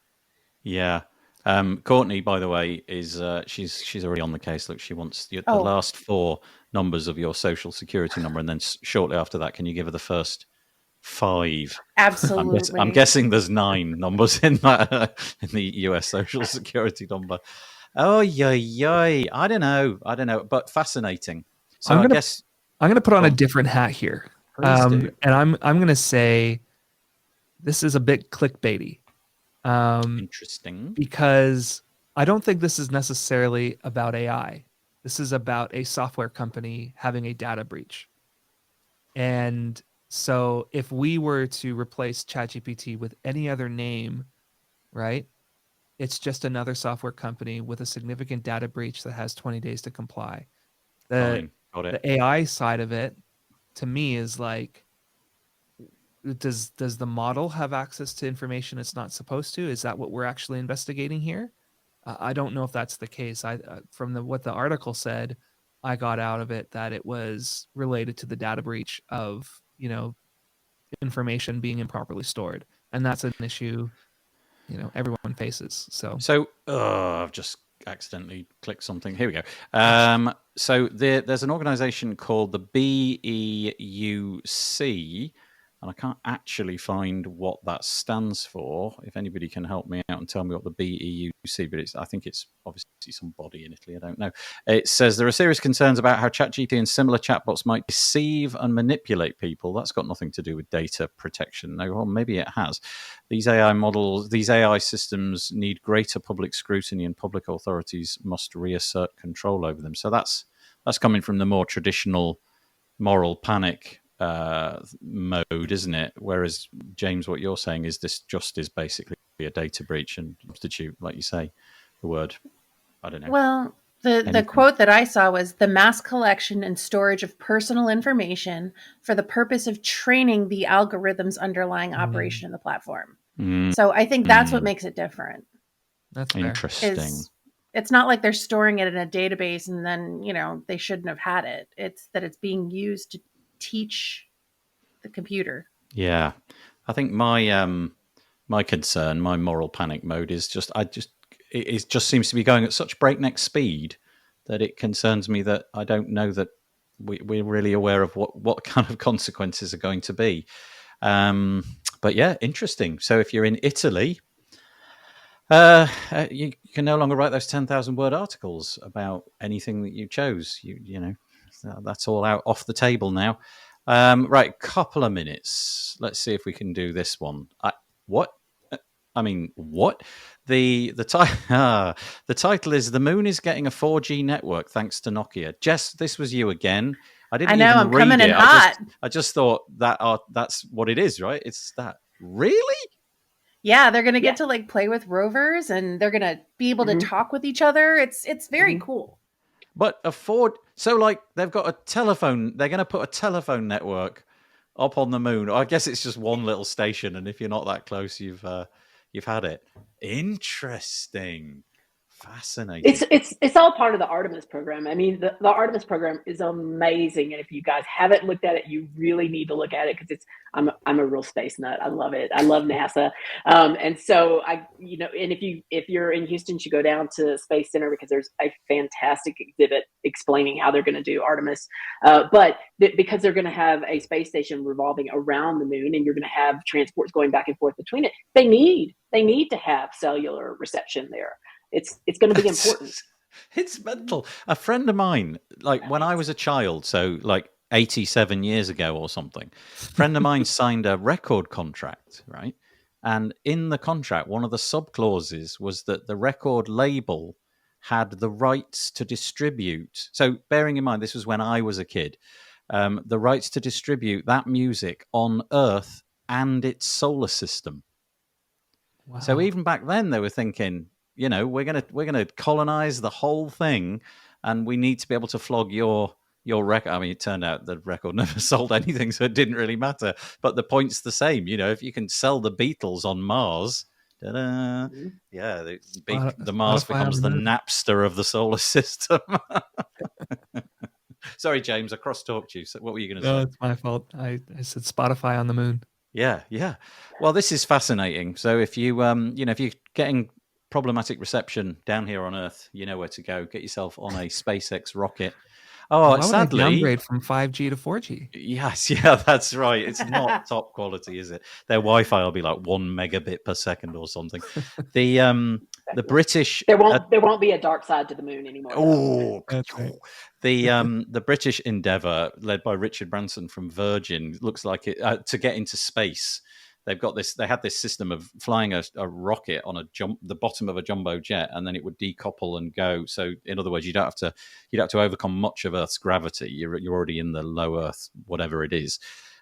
S1: Yeah. Courtney, by the way, is she's already on the case. Look, she wants the last 4 numbers of your social security number, and then shortly after that, can you give her the first 5?
S2: Absolutely.
S1: I'm guessing there's 9 numbers in that in the US social security number. Oh, yay! I don't know, but fascinating. So
S4: I'm going to put on a different hat here, and I'm going to say this is a bit clickbaity.
S1: Interesting,
S4: because I don't think this is necessarily about AI. This is about a software company having a data breach. And so if we were to replace ChatGPT with any other name, right, it's just another software company with a significant data breach that has 20 days to comply.
S1: Fine. Got it.
S4: The AI side of it, to me, is like, does the model have access to information it's not supposed to? Is that what we're actually investigating here? I don't know if that's the case. From what the article said, I got out of it that it was related to the data breach of, information being improperly stored. And that's an issue, everyone faces. So
S1: I've just accidentally clicked something. Here we go. So there's an organization called the BEUC, and I can't actually find what that stands for. If anybody can help me out and tell me what the BEUC, but I think it's obviously some body in Italy. I don't know. It says there are serious concerns about how ChatGPT and similar chatbots might deceive and manipulate people. That's got nothing to do with data protection. No, well, maybe it has. These AI systems need greater public scrutiny, and public authorities must reassert control over them. So that's coming from the more traditional moral panic mode, isn't it? Whereas, James, what you're saying is this just is basically a data breach and substitute, like you say, the word, I don't know.
S2: Well, the quote that I saw was the mass collection and storage of personal information for the purpose of training the algorithms underlying operation in the platform. So I think that's what makes it different.
S4: That's fair.
S1: Interesting.
S2: It's not like they're storing it in a database and then, they shouldn't have had it. It's that it's being used to teach the computer.
S1: Yeah. I think my concern, my moral panic mode is it just seems to be going at such breakneck speed that it concerns me that I don't know that we're really aware of what kind of consequences are going to be. But yeah, interesting. So if you're in Italy, you can no longer write those 10,000 word articles about anything that you chose. You know, that's all out off the table now. Right, couple of minutes. Let's see if we can do this one. What? The title is "The Moon is Getting a 4G Network Thanks to Nokia." Jess, this was you again. I didn't even
S2: I'm
S1: read
S2: coming
S1: it.
S2: in hot.
S1: I just thought that's what it is, right? It's that. Really?
S2: Yeah, they're gonna get to play with rovers, and they're gonna be able to talk with each other. It's very cool.
S1: But so they've got a telephone. They're going to put a telephone network up on the moon. I guess it's just one little station, and if you're not that close, you've had it. Interesting. Fascinating.
S3: It's all part of the Artemis program. I mean, the Artemis program is amazing, and if you guys haven't looked at it, you really need to look at it because I'm a real space nut. I love it. I love NASA, and so and if you're in Houston, you should go down to Space Center because there's a fantastic exhibit explaining how they're going to do Artemis. But because they're going to have a space station revolving around the moon, and you're going to have transports going back and forth between it, they need to have cellular reception there. It's going to be important.
S1: It's mental. A friend of mine, when I was a child, so 87 years ago or something, a friend of mine signed a record contract, right? And in the contract, one of the sub-clauses was that the record label had the rights to distribute. So bearing in mind, this was when I was a kid, the rights to distribute that music on Earth and its solar system. Wow. So even back then, they were thinking, we're gonna colonize the whole thing, and we need to be able to flog your record. I mean, it turned out the record never sold anything, so it didn't really matter. But the point's the same. If you can sell the Beatles on Mars, the Mars becomes the Napster of the solar system. Sorry, James, I cross-talked you. So what were you going to say?
S4: No, it's my fault. I said Spotify on the moon.
S1: Yeah. Well, this is fascinating. So if you if you're getting problematic reception down here on Earth, you know where to go. Get yourself on a SpaceX rocket.
S4: Oh, sadly, downgrade from 5G to 4G.
S1: Yes, yeah, that's right. It's not top quality, is it? Their Wi-Fi will be like 1 megabit per second or something. The British
S3: there won't be a dark side to the moon anymore.
S1: Oh, that's right. The British endeavour, led by Richard Branson from Virgin, looks like it to get into space. They've got this. They had this system of flying a rocket on the bottom of a jumbo jet, and then it would decouple and go. So, in other words, you'd have to overcome much of Earth's gravity. You're already in the low Earth, whatever it is.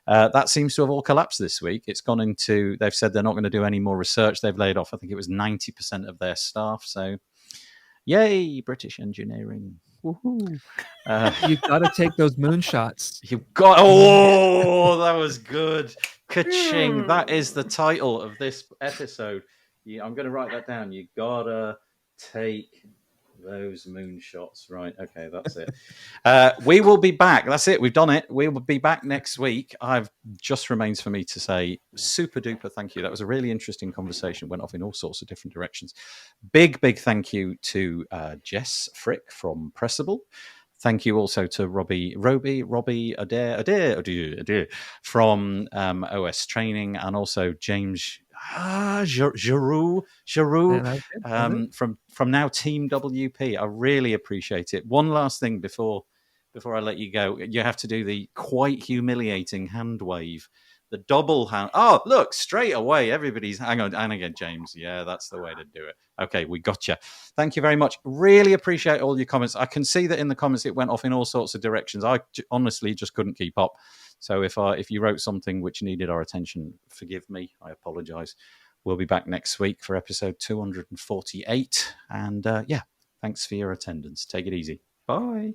S1: That seems to have all collapsed this week. It's gone into. They've said they're not going to do any more research. They've laid off, I think it was 90% of their staff. So, yay, British engineering. Woohoo.
S4: You've got to take those moonshots.
S1: Oh, that was good. Ka-ching. That is the title of this episode. I'm going to write that down. You gotta take those moonshots. Right. Okay, that's it. We will be back. That's it. We've done it. We will be back next week. I've just remains for me to say super duper thank you. That was a really interesting conversation. Went off in all sorts of different directions. Big thank you to Jess Frick from Pressable. Thank you also to Robbie Adair from OS Training, and also James Giroux from now Team WP. I really appreciate it. One last thing before I let you go, you have to do the quite humiliating hand wave. The double hand. Oh, look, straight away, everybody's. Hang on, and again, James. Yeah, that's the way to do it. Okay, we got you. Thank you very much. Really appreciate all your comments. I can see that in the comments it went off in all sorts of directions. I honestly just couldn't keep up. So if you wrote something which needed our attention, forgive me. I apologise. We'll be back next week for episode 248. And yeah, thanks for your attendance. Take it easy. Bye.